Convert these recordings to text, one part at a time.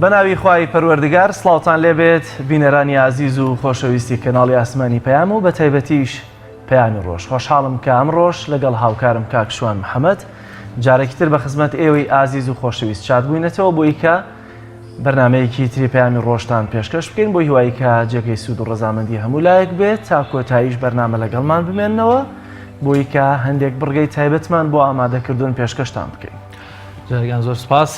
بەناوی خوای پەروەردگار سڵاوتان لێبێت بینەرانی عزیز و خۆشەویستی کەناڵی ئاسمانی پەیام و بە تایبەتیش پەیامی ڕۆژ خۆشحاڵم کە ئەمڕۆژ لەگەڵ هاوکارم کاک شوان محەممەد جارێکی تر بە خزمەت ئێوەی عزیز و خۆشەویست چات بووینەتەوە بۆی کە بەرنمەیەکی تری پەیامی ڕۆژتان پێشکەش بکەین بۆ هیوایی کە جێگەی سوود و ڕەزامەندی هەموو لایەک بێت تا کۆتاییش بەرنامە لەگەڵمان بمێننەوە بۆی کە هەندێک بڕگەی تایبەتمان بۆ ئامادەکردن پێشکەشتان بکەین. جارگان زۆر سپاس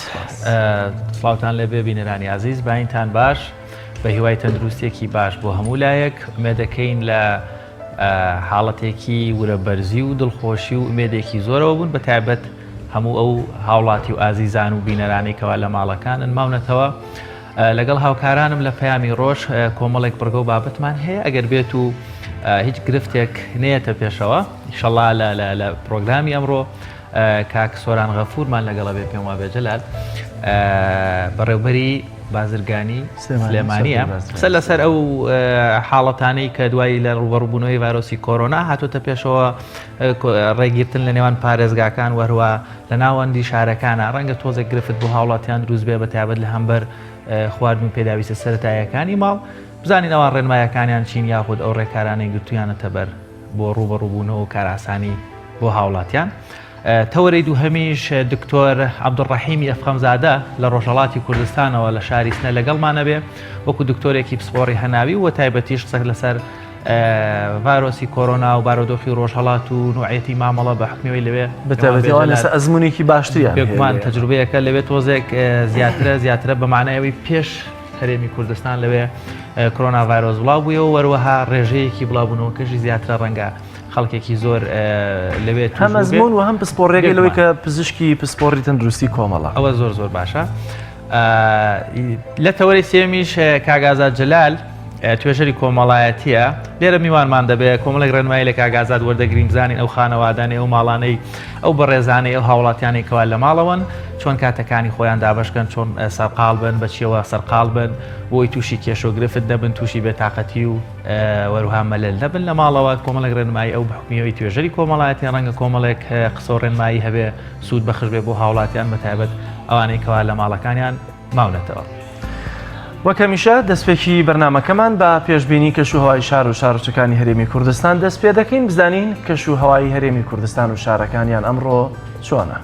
سڵاوتان لێبێ بینەرانی عزیز باینتان باش بە هیوای تەندروستێکی باش بۆ هەموو لایەک ئومێدەکەین لە حاڵەتێکی ورە بەرزی و دڵخۆشی و ئومێدێکی زۆرەوە بوون بە تایبەت هەموو ئەو هاوڵاتی و ئازیزان و بینەرانی کەوا لە ماڵەکانن ماونەتەوە لەگەڵ هاوکارانم لە پەیامی ڕۆژ کۆمەڵێک بڕگە و بابەتمان هەیە ئەگەر بێت و هیچ گرفتێک نێتە پێشەوە ئینشەڵڵا لە پرۆگرامی ئەمڕۆ کاک سۆران غەفوورمان لەگەڵە بێ پێم وابێ جەلال بەڕێوبەری بازرگانی سلێمانیە قسە لەسەر ئەو حاڵەتانەی کە دوایی لە ڕوبەڕووبوونەوەی ڤایرۆسی کۆرۆنا هاتوۆتە پێشەوە ڕێگیرتن لە نێوان پارێزگاکان وەروە لە ناوەندی شارەکانە ڕەنگە تۆزێک گرفت بۆ هاوڵاتیان دروست بێ بە تایبەت لە هەمبەر خواردن و پێداویستە سەرەتاییەکانی ماڵ بزانین ئەوان ڕێنمایەکانیان چین یاخود ئەو ڕێکارانەی گرتویانەتە بەر بۆ ڕوبەڕووبوونەوە و کاراسانی بۆ هاوڵاتیان. تەوەرەی دووهەمیش دکتۆر عەبدوڕەحیمی ئەفخەمزادە لە ڕۆژهەڵاتی کوردستانەوە لە شاری سنە لەگەڵمانە بێ وەکو دکتۆرێکی پسپۆڕی هەناوی و تایبەتیش قسە لەسەر ڤایرۆسی کۆرۆنا و بارودۆخی ڕۆژهەڵات و نوعەتی مامەڵە بە حکمیەوەی لەوێ بەتایبەتی لەسەر ئەزمونێکی باشتریان پێکمان تەجروبەیەکە لەوێ تۆزێک زیاترە بەمانایەوەی پێش هەرێمی کوردستان لەوێ کۆرۆنا ڤایرۆس بڵاو بوویەوە وەروەها ڕێژەیەکی بڵاوبوونەوەکەشی زیاترە ڕەنگە خەڵکێکی زۆر لەوێت هەم ئەزمون و هەم پسپۆڕێکی لەوەی کە پزیشکی پسپۆڕی تەندروستی کۆمەڵە ئەوە زۆر باشە. لە تەوەری سێمیش کاگازات جەلال توێژەری کۆمەڵایەتیە لێرە میوانمان دەبێت کۆمەڵێک ڕێنمایی لە کاگازات وەردەگرین بزانین ئەو خانەوادانەی ئەو ماڵانەی ئەو بەڕێزانەی ئەو هاوڵاتیانی کەوا لە ماڵەوەن چۆن کاتەکانی خۆیان دابشکەن چۆن سەرقاڵ بن بەچیەوە سەرقاڵ بن بۆی تووشی کێشۆگرفت نەبن تووشی بێتاقەتی و وەروها مەلەل نەبن لە ماڵەوە کۆمەڵێک ڕێنمایی ئەو بەحکمیەوەی توێژەری کۆمەڵایەتی ڕەنگە کۆمەڵێک قسە و ڕێنمایی هەبێ سوود بەخش بێ بۆ هاوڵاتیان بەتایبەت ئەوانەی کەوا لە ماڵەکانیان ماونەتەوە. وەکەمیشە دەستپێکی بەرنمەکەمان بە پێشببینی کەشوهەوای شار و شارچەکانی هەرێمی کوردستان دەست پێ دەکەین بزانین کەشوهەوای هەرێمی کوردستان و شارەکانیان ئەمڕۆ چۆنە.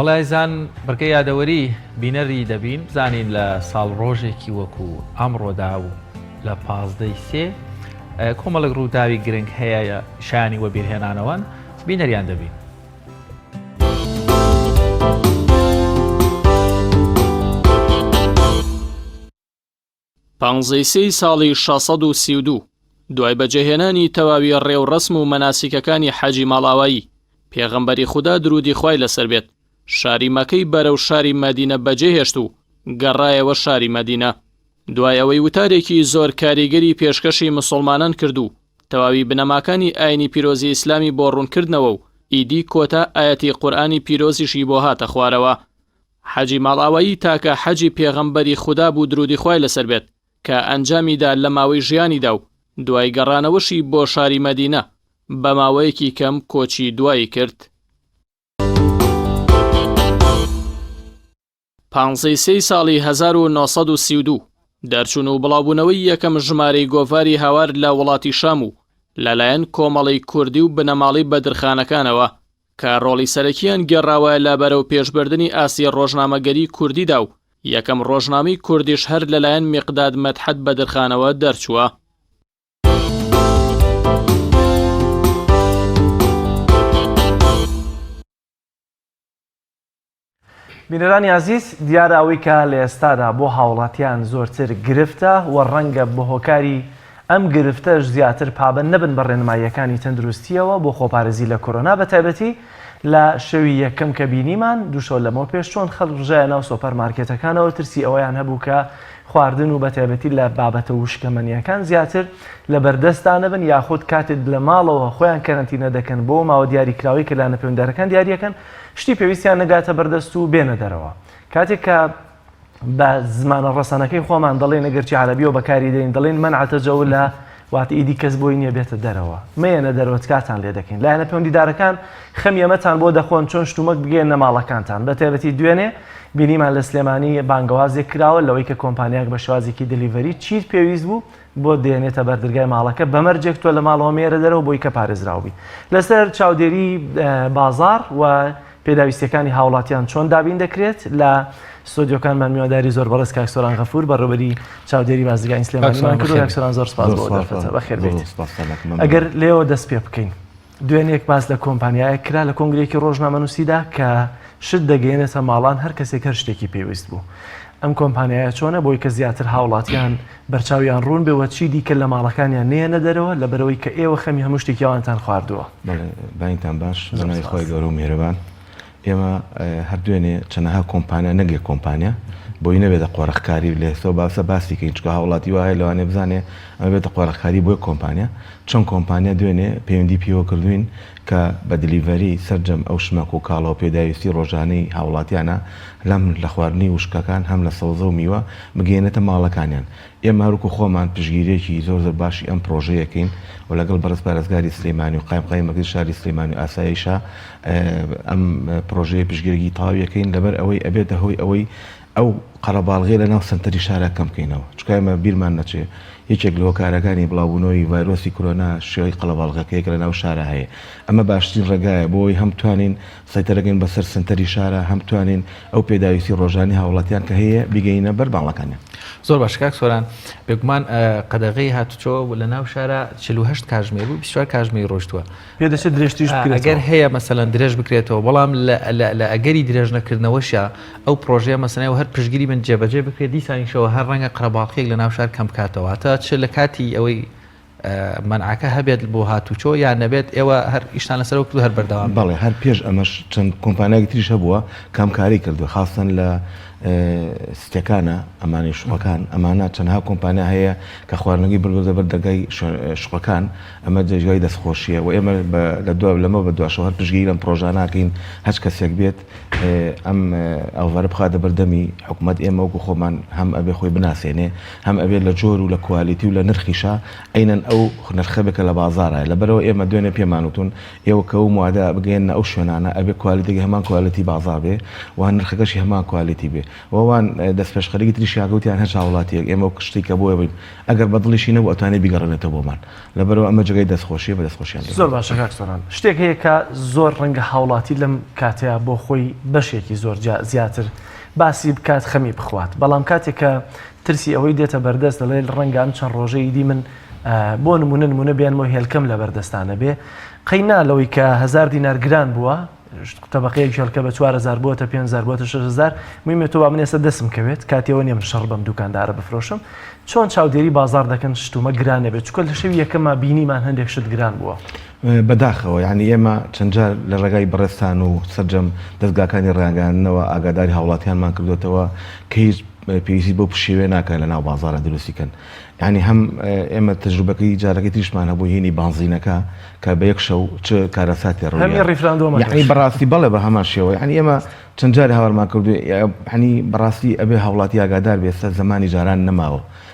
بەڵایزان بڕکە یادەوەری بینەری دەبین بزانین لە ساڵ ڕۆژێکی وەکو ئەمڕۆدا و لە 15 کۆمەڵک ڕووداوی گرنگ هەیە شانی وە بیرهێنانەوەن بینەریان دەبین. پانزەی ساڵی 632 دوای بەجێهێنانی تەواوی ڕێوڕەسم و مەناسیکەکانی حەجی ماڵاوایی پێغەمبەری خوددا درودی خوای لەسەر بێت شاری مەکەی بەرەو شاری مەدینە بەجێهێشت و گەڕایەوە شاری مەدینە. دوای ئەوەی وتارێکی زۆر کاریگەری پێشکەشی مسلمانان کرد و تەواوی بنەماکانی ئاینی پیرۆزی ئیسلامی بۆ ڕوونکردنەوە و ئیدی کۆتا ئاەتی قورئانی پیرۆزیشی بۆ هاتە خوارەوە. حەجی ماڵاوایی تاکە حەجی پێغەمبەری خوددا بوو درودی خوای لەسەر بێت کە ئەنجامیدا لە ماوەی ژیانیدا و دوای گەڕانەوەشی بۆ شاری مەدینە بە ماوەیەکی کەم کۆچی دوایی کرد. 15 ساڵی 1932 دەرچوون و بڵاوبوونەوەی یەکەم ژمارەی گۆڤاری هاوار لە وڵاتی شام و لەلایەن کۆمەڵی کوردی و بنەماڵی بەدرخانەکانەوە کە ڕۆڵی سەرەکیان گێڕاوە لە بەرەو پێشبردننی ئاسی ڕۆژنامەگەری کوردیدا و یەکەم ڕۆژنامەی کوردیش هەر لەلایەن میقداد مەدحەت بەدرخانەوە دەرچووە. بینەرانی عزیز، دیارە ئەوەی کە لە ئێستادا بۆ هاوڵاتیان زۆرتر گرفتە و ڕەنگە بە هۆکاری ئەم گرفتەش زیاتر پابند نەبن بە ڕێنماییەکانی تەندروستیەوە بۆ خۆپارێزی لە کۆرۆنا، بە تایبەتی لە شەوی یەکەم کە بینیمان دووشەو لەمەوە پێش چۆن خەڵک ڕژایە ناو سۆپەرمارکێتەکانەوە ترسی ئەوەیان هەبوو کە خواردن و بە تایبەتی لە بابەتە وشکەمەنیەکان زیاتر لە بەردەستان نەبن یاخود کاتێک لە ماڵەوە خۆیان کەرەنتینە دەکەن بۆ ماوە دیاریکراوی کە لانە پەیوەنددارەکان دیاریەکەن شتی پێویستیان نەگاتە بەردەست و بێنە دەرەوە. کاتێک کە بە زمانە ڕەسەنەکەی خۆمان دەڵێن ئەگەرچی عەرەبیەوە بەکاری دێن دەڵێن منعە تەجەولە واتە ئیدی کەس بۆی نییە بێتە دەرەوە، مەیەنە دەرەوە کاتان لێ دەکەین. لایەنە پەیوەندیدارەکان خەمیەمەتان بۆ دەخۆن چۆن شتومەک بگەێنە ماڵەکانتان. بە تایبەتی دوێنێ بینیمان لە سلێمانی بانگەوازێک کراوە لەوەی کە کۆمپانیاک بە شێوازێکی دلیڤەری چیت پێویست بوو بۆ دێنێتە بەردرگای ماڵەکە بەمەرجێک تۆ لە ماڵەوە مێرە دەرەوە بۆی کە پارێزراوبی. لەسەر چاودێری بازار و پێداویستەکانی هاوڵاتیان چۆن دابین دەکرێت لە ستۆدیۆکانمان میوەداری زۆر بەڕێز کاکسۆران غەفور بەڕێوەبەری چاودێری بازرگانی سلێمانیمان کرد و کاکسۆران زۆر سپاس بۆ دەرفەتە بەخێر بێت. ئەگەر لێەوە دەست پێ بکەین دوێنێک باس لە کۆمپانیایەک کرا لە کۆنگرێکی ڕۆژنامەنووسیدا کە شت دەگەێنێتە ماڵان هەر کەسێک هەر شتێکی پێویست بوو. ئەم کۆمپانیایە چۆنە بۆی کە زیاتر هاوڵاتیان بەرچاویان ڕوون بێەوە چی دیکە لە ماڵەکانیان نێنە دەرەوە لە بەرەوەی کە ئێوە خەمی هەموو شتێکیاوانتان خواردووە. باینتان باش زەنای خۆی گەورە و میێرەبان. ئێمە هەر دوێنێ چەندەها کۆمپانیا نەگێ کۆمپانیا بۆی نەبێتە قۆرەخکاری لێ سۆ باسە باسیکەین چکە هاوڵاتی وایە لەوانێ بزانێ ئەمە بێتە قۆرەخکاری بۆی کۆمپانیا چۆن کۆمپانیا دوێنێ پەیوەندی پێوە کردوین کە بە دلیڤەری سەرجەم ئەو شمەک و کاڵەوە پێداویستی ڕۆژانەی هاوڵاتیانە لەم لە خواردنی وشکەکان هەم لە سەوزە و میوە بگەێنێتە ماڵەکانیان. ئێمە هەروکو خۆمان پشگیرێکی زۆر زۆر باشی ئەم پرۆژەیەکەین و لەگەڵ بەڕێز پارێزگاری سلێمانی و قایمقایمەکەی شاری سلێمانی و ئاسایشە ئەم پرۆژەیە پشگیرێکی تەواویەکەین لەبەر ئەوەی ئەبێتە هۆی ئەوەی ئەو قەرەباڵغێ لە ناو سنتەری شارە کەم بکەینەوە چکە ئێمە بیرمان نەچێ یەکێک لە هۆکارەکانی بڵاوبوونەوەی ڤایرۆسی کۆرۆنا شێوەی قەڵەباڵغەکەیەک لە ناو شارە هەیە. ئەمە باشترین ڕێگایە بۆی هەم توانین سەیتەرەکەین بەسەر سنتەری شارە هەم توانین ئەو پێداویستی ڕۆژانی هاوڵاتیان کە هەیە بگەینە بەر باڵەکانیان. زۆر باش کاکسۆران بێگومان قەدەغەی هاتوچۆ لە ناو شارە 48 کاتژمێر بوو 24 کاتژمێر ڕۆژتووە پێدەچێت درێژتیش بکرێت. ئەگەر هەیە مەسەلەن درێژ بکرێتەوە بەڵام لە ئەگەری درێژ نەکردنەوەشە ئەو پرۆژەیە مەسەنەوە هەر پشگیری من جێبەجێ بکرێت دیسانیشەوە هەر ڕەنگە قەرەباڵغێک لە ناو شار کەم بکاتەوە تا چ لە کاتی ئەوەی منعەکە هەبێت بۆ هاتوچۆ یان نەبێت ئێوە هەر ئیشتان لەسەرەوە کرد هەر بەردەوام. بەڵێ هەر پێش ئەمەش چەند کۆمپانیایەکی تریش هەبووە کامکاری کردو خاستن لە ستەکانە ئەمانی شوقەکان ئەمانە چەندها کۆمپانیا هەیە کە خواردنەوەی بردە بەر دەرگای شوقەکان ئەمە جێژگای دەستخۆشیە و ئێمە لە دوای لەمە بە دواشەوە هەر پشگیری لەم پرۆژە ناکەین هەچ کەسێک بێت ئەم ئەوڤەرە بخاتە بەردەمی حکوومەت ئێمە وەکو خۆمان هەم ئەبێ خۆی بناسێنێ هەم ئەبێت لە جۆر و لە کوالیتی و لە نرخیشە ئەینەن ئەو نرخە بکە لە بازارە لەبەرەوە ئێمە دوێنێ پێمانوتون ئێوە کە و موادە بگەێنە ئەو شوێنانە ئەبێ کوالیتێکی هەمان کوالیتی بازار بێ وان نرخەکەشی هەمان کوالیتی بێ وەوان دەست پێشخەرێکی تریشی ئاگوتیان هەر هاوڵاتیەک ئێمە شتی کە بۆیە بین ئەگەر بەدڵیشی نەبوو ئەتوانێت بیگەڕێنێتەوە بۆمان لەبەرەوە ئەمە جگەی دەستخۆشیە بە دەستخۆشیان. زۆر باشە کاکسۆران شتێک هەیە کە زۆر ڕەنگە هاوڵاتی لەم کاتەیە بۆ خۆی بەشێکی زۆر زیاتر باسی بکات خەمی بخوات بەڵام کاتێک کە ترسی ئەوەی دێتە بەردەست دەڵێ ڕەنگە ئەم چەند ڕۆژەی دی من بۆ نمونە بیانمەوە هێلکەم لە بەردەستانە بێ قەینا لەوەی کە 1000 دینار گران بووە تەبەقەیەک هێلکە بە 4000 بۆتە 5000 بۆتە 6000 میمێت تۆ با من ئێستا دەسم کەوێت کاتێەوە نیە من شەڕ بەم دوکاندارە بفرۆشم چۆن چاودێری بازار دەکەن شتومە گرانە بێت چکە لە شەوی یەکەمە بینیمان هەندێک شت گران بووە بەداخەوە یعنی ئێمە چەندجار لە ڕێگای بەڕێستان و سەرجەم دەستگاکانی ڕاگەاندنەوە ئاگاداری هاوڵاتیانمان کردوێتەوە کە هیچ پێویستی بۆ پشێوێ ناکە لە ناو بازارە دروستیکەن یعنی هەم ئێمە تەجروبەکەی جارەکەی تریشمان هەبوو هێنی بانزینەکە کە بە یەک شەو چ کارەساتی ڕووی بەڕاستی بەڵێ بە هەمان شێوە یعنی ئێمە چەند جاری هاوارمان کردو هەنی بەڕاستی ئەبێ هاوڵاتی ئاگادار بێ ئێستا زمانی جاران نەماوە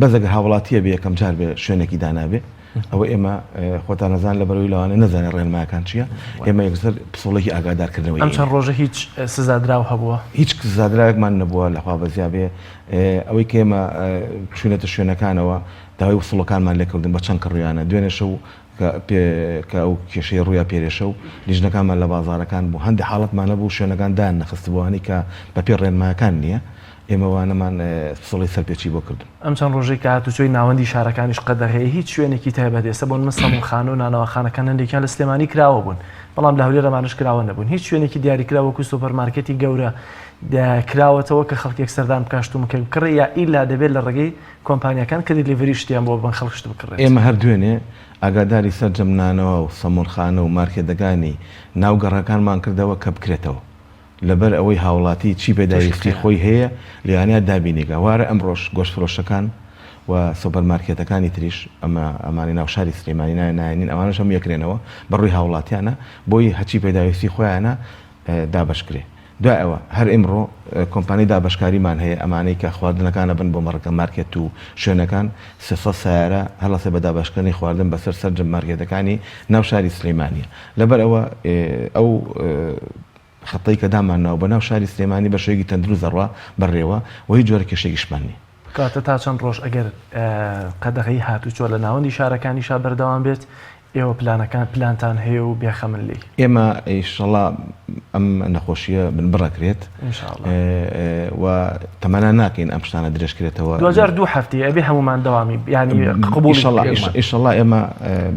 بەزەگە هاوڵاتیە بێ یەکەم جار بێ شوێنێکی دانابێ ئەوە ئێمە خۆتان نەزان لە بەرەوەی لەوانە نەزانێت ڕێنماکان چییە ئێمە یەکسەر پسۆڵێکی ئاگادارکردنەوەی ئەم چەند ڕۆژە هیچ سزادراو هەبووە هیچ سزادراوێکمان نەبووە لەخوا بەزیا بێ ئەوەی کە ئێمە چوونێتە شوێنەکانەوە داوای وسڵەکانمان لێکردن بە چەند کڕیانە دوێنێ شەو کە ئەو کێشەی ڕوویا پێرێشە و لیژنەکانمان لە بازارەکان بوو هەندێک حاڵەتمانە بوو شوێنەکان دان نەخستبووانی کە بە پێ ڕێنماکان نییە ئێمەوانەمان سڵی سەرپێکی بۆ کردن ئەم چەند ڕۆژێک کە هاتوچۆی ناوەندی شارەکانیش قەدەهەیە هیچ شوێنێکی تایبەت ئێستا بۆن سەمونخانە و نانەوەخانەکان هەندێکیان لە سلێمانی کراوە بوون بەڵام لە هەولێرەمانش کراوە نەبوون هیچ شوێنێکی دیاریکراوەکو سوپەرمارکێتی گەورە کراوەتەوە کە خەڵک یەکسەردان بکاشتومکە بکڕێ یا ئیلا دەبێت لە ڕێگەی کۆمپانیەکان کە دیلیڤری شتیان بۆ بن خەڵکشت بکڕێت ئێمە هەر دوێنێ ئاگاداری سەرجەمنانەوە و سەمونخانە و مارکێتەکانی ناوگەڕەکانمان کردەوە کە بکرێتەوە لەبەر ئەوەی هاوڵاتی چی پێداویستی خۆی هەیە لیانیا دابینیگە وارە ئەمڕۆژ گۆشتفرۆشەکان و سوپەرمارکێتەکانی تریش ئەمانی ناو شاری سلێمانی ناینین ئەوانش هەم یەکرێنەوە بەڕووی هاوڵاتیانە بۆی هەچی پێداویستی خۆیانە دابشکرێ دوای ئەوە هەر ئێمڕۆ کۆمپانی دابشکاریمان هەیە ئەمانەی کە خواردنەکانە بن بۆ مەڕەکە مارکێت و شوێنەکان 300 سیارە هەڵەسێ بە دابشکردنی خواردن بەسەر سەرجەم مارکێتەکانی ناو شاری سلێمانیە لەبەر ئەو خەتەی کە دامانەوە بە ناو شاری سلێمانی بە شێوەیەکی تەندروست دەڕوا بەڕێوە و هیچ جۆرە کێشێکیشمان نیە کاتە تا چەند ڕۆژ ئەگەر قەدەغی هاتوچۆ لە ناوەندی شارەکانیشا بەردەوام بێت ئێوە پلانتان هەیە و بێخەمن لی ئێمە ئیشەڵا ئەم نەخۆشیە بنبڕەکرێت و تەمەنا ناکەین ئەم شتانە درێژکرێتەوە 2002 هەفتەیە ئەبێ هەمومان دەوامی ینی قبوڵ ئیشەڵا ئێمە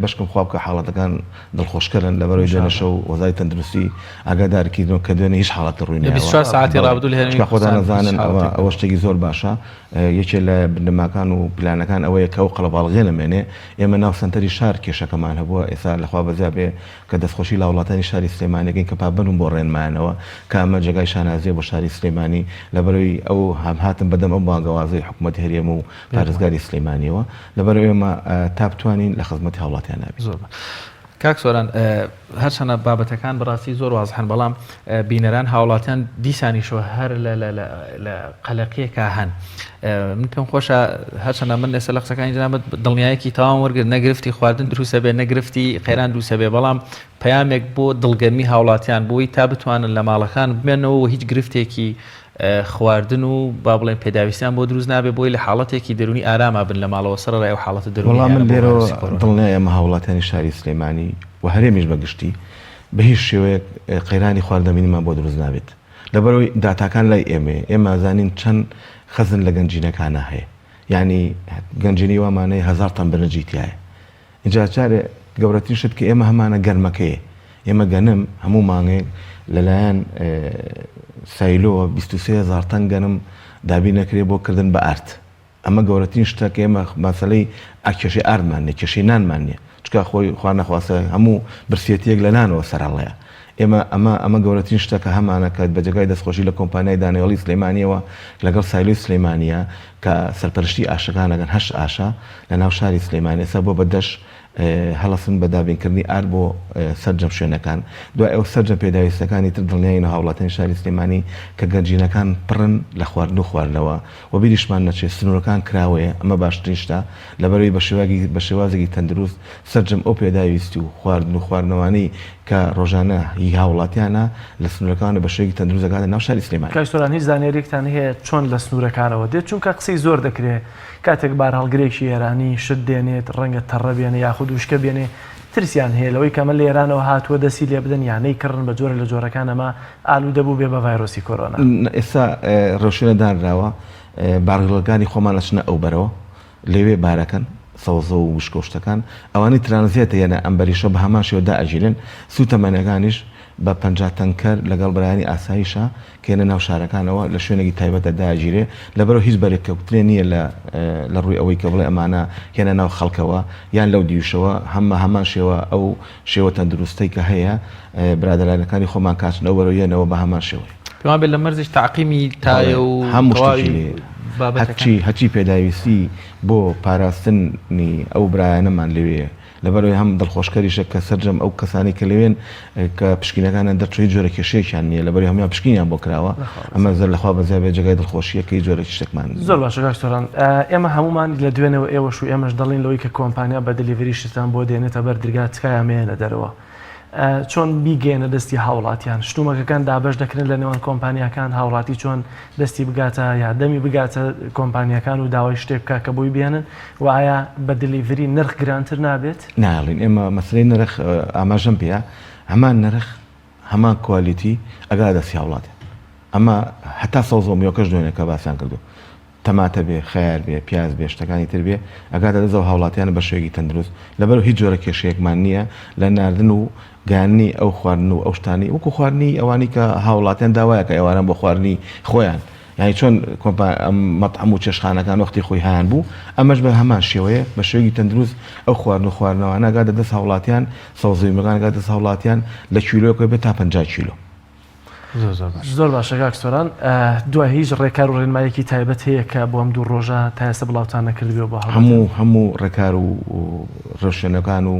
بەشکم خواب کە حاڵەتەکان دڵخۆشکەن لەبەرەوەی دوێنێشە و وەزای تەندروستی ئاگادارکردن کە دوێنێ هیچ حاڵەتی ڕووی نیە 24 ساعتی ڕابردوو لە هێرشی خۆتان نەزانن ئەوە شتێکی زۆر باشە یەکێ لە بنەماکان و پلانەکان ئەوەیە کە ئەو قەڵەباڵغێ لەمێنێ ئێمە ناو سنتەری شار کێشەکەمان هەبووە ئێستا لەخوا بەزیا بێ کە دەستخۆشی لە وڵاتانی شاری سلێمانیەکەین کە پابن بۆ ڕێنمایانەوە کە ئەمە جێگای شانازیە بۆ شاری سلێمانی لەبەرەوەی ئەو هاتن بەدەم ئەو بانگەوازەی حکوومەت هەرێم و پارێزگاری سلێمانیەوە لەبەرەوەی ئێمە تا بتوانین لە خزمەتی هاوڵاتیان نابین زۆر کاک سۆران هەرچەنە بابەتەکان بەڕاستی زۆر وازحن بەڵام بینەران هاوڵاتیان دیسانیشەوە هەر لە قەلەقیەکە هەن من پێم خۆشە هەرچەنە من لەسەر لە قسەکانی جنابەت دڵنیایەکی تاوان وەرگرت نەگرفتی خواردن دروستە بێ نەگرفتی خێران دروستە بێ بەڵام پەیامێک بۆ دڵگەرمی هاوڵاتیان بۆی تا بتوانن لە ماڵەکان بمێنەوە و هیچ گرفتێکی خواردن و با بڵێن پێداویستیان بۆ دروست نابێ بۆی لە حاڵەتێکی دەرونی ئاراما بن لە ماڵەوە سەرڕای ئەو حاڵەتە دەرونی وەڵام من لێرەوە دڵنیایە ئەمە هاوڵاتیانی شاری سلێمانی و هەرێمیش بەگشتی بە هیچ شێوەیەک قەیرانی خواردەمینیمان بۆ دروست نابێت لەبەرەوەی داتاکان لای ئێمە زانین چەند خەزن لە گەنجینەکانە هەیە یعنی گەنجینی وامانەیە 1000 تەن بنەرجیتیایە اینجا جارێ گەورەترین شت کە ئێمە هەمانە گەرمەکەیە ئێمە گەنم هەموو مانگێک لەلایەن سایلۆوە 23,000 تەن گەنم دابین نەکرێ بۆ کردن بە ئارت ئەمە گەورەترین شتە کە ئێمە مەسەلەی کێشەی ئاردمان نیە کێشەی نانمان نیە چکە خۆی خوا نەخواستە هەموو برسێتیەک لە نانەوە سەرڕڵەیە ئێمە گەورەترین شتە کە هەمانە کە بەجێگای دەستخۆشی لە کۆمپانیای دانەوەڵی سلێمانیەوە لەگەڵ سایلۆی سلێمانیە کە سەرپەرشتی ئاشەکانەگەن 8 ئاشا لە ناو شاری سلێمانی ئێستا بۆ بەدەش هەڵەسن بە دابینکردنی ئار بۆ سەرجەم شوێنەکان دوای ئەو سەرجەم پێداویستەکانی تر دڵنیاین هاوڵاتیانی شاری سلێمانی کە گەنجینەکان پڕن لە خواردن و خواردنەوە و بیریشمان نەچێت سنوورەکان کراوەیە ئەمە باشترین شتە لەبەرەوەی بە شێوازێکی تەندروست سەرجەم ئەو پێداویستی و خواردن و خواردنەوەی کە ڕۆژانە هی هاوڵاتیانە لە سنوورەکانە بە شێوەیەکی تەندروست دەکاتە ناو شاری سلێمانی کاک سۆران هیچ زانیاریەکتان هەیە چۆن لە سنوورەکانەوە دێت چونکە قسەی زۆر دەکرێت کاتێک بار هەڵگرێکی ئێرانی شت دێنێت ڕەنگە تەڕە بێنێ یاخود وشکە بێنێ ترسیان هەیە لەوەی کەمە لە ئێرانەوە هاتووە دەسی لێ بدەن یانەی کڕن بە جۆرە لە جۆرەکان ئەمە ئالوودەبوو بێ بە ڤایرۆسی کۆرۆنا ئێستا ڕۆشنە دانراوە بارگڵەکانی خۆمان لەچنە ئەو بەرەوە لەوێ بارەکەن سەوزە و وشکۆشتەکان ئەوانی ترانزیێتە یەنە ئەم بەریشە بە هەمان شێوە دائەژیرن سوتەمەنەکانیش بە 50 تەنکەر لەگەڵ بەرانی ئاساییشە کێنە ناو شارەکانەوە لە شوێنێکی تایبەتە داگیرێ لەبەرەوە هیچ بەرێککەوترێ نییە لە ڕووی ئەوەی کە بڵێ ئەمانە هێنە ناو خەڵکەوە یان لەو دیوشەوە هەمان شێوە ئەو شێوە تەندروستەی کە هەیە برادەرانەکانی خۆمان کاتنەوە بەرەوەیەنەوە بە هەمان شێوەی پێمان بێت لە مەرزش تاقیمی تایە و هەموو هەچی پێداویستی بۆ پاراستنی ئەو برایانەمان لەوێ لەبەرەوەی هەم دڵخۆشکەریشە کە سەرجەم ئەو کەسانی کە لەوێن کە پشکینەکانیان دەرچوی جۆرە کێشەیەکیان نییە لەبەرەوەی هەمویان پشکینیان بۆ کراوە ئەمە زەر لەخوا بەزای بێ جێگای دڵخۆشیەکەی جۆرەی شتێکمان زۆر باشە کاکتۆران ئێمە هەمومان لە دوێنەوە ئێوەش و ئێمەش دەڵین لەوەی کە کۆمپانیا بە دلیڤری شتان بۆ دێنێتە بەر دەرگا تکایامێنە دەرەوە چۆن بیگەێنە دەستی هاوڵاتیان شتومەکەکان دابش دەکرێن لە نێوان کۆمپانیەکان هاوڵاتی چۆن دەستی بگاتە یادەمی بگاتە کۆمپانیەکان و داوای شتێک بکە کە بۆی بێنن و ئایا بە دلیڤری نرخ گرانتر نابێت؟ ناڵین ئێمە مەسلەی نرخ ئاماژەم پێە هەمان نرخ هەمان کوالیتی ئەگا دەستی هاوڵاتێ ئەمە هەتا سەوزۆمیۆکەش دوێنێ کە باسییان کردو تەماتە بێ خەیار بێ پیاز بێ شتەکانی تر بێ ئەگاتە دەزەوە هاوڵاتیانە بە شێوەیەکی تەندروست لەبەرەوە هیچ جۆرە کێشەیەکمان نییە لە ناردن و گاندنی ئەو خواردن و ئەو شتانی وەکو خواردنی ئەوانی کە هاوڵاتیان داوایە کە ئێواران بۆ خواردنی خۆیان یعنی چۆن مەطعەم و چێشخانەکان وەختی خۆی هیان بوو ئەمەش بە هەمان شێوەیە بە شێوەیەکی تەندروست ئەو خواردن و خواردنەوەوانە ئەگاتە دەست هاوڵاتیان سەوزەیمەکان ئەگاتە دەست هاوڵاتیان لە کیلۆیەکەوە بێت تا 50 کیلۆ. زۆر باشە کاکتۆران دوای هیچ ڕێکار و ڕێنمایەکی تایبەت هەیە کە بۆ ئەم دوو ڕۆژە تا ئێستا بڵاوتان نەکردبێ بۆ هەموو ڕێکار و ڕێوشێنەکان و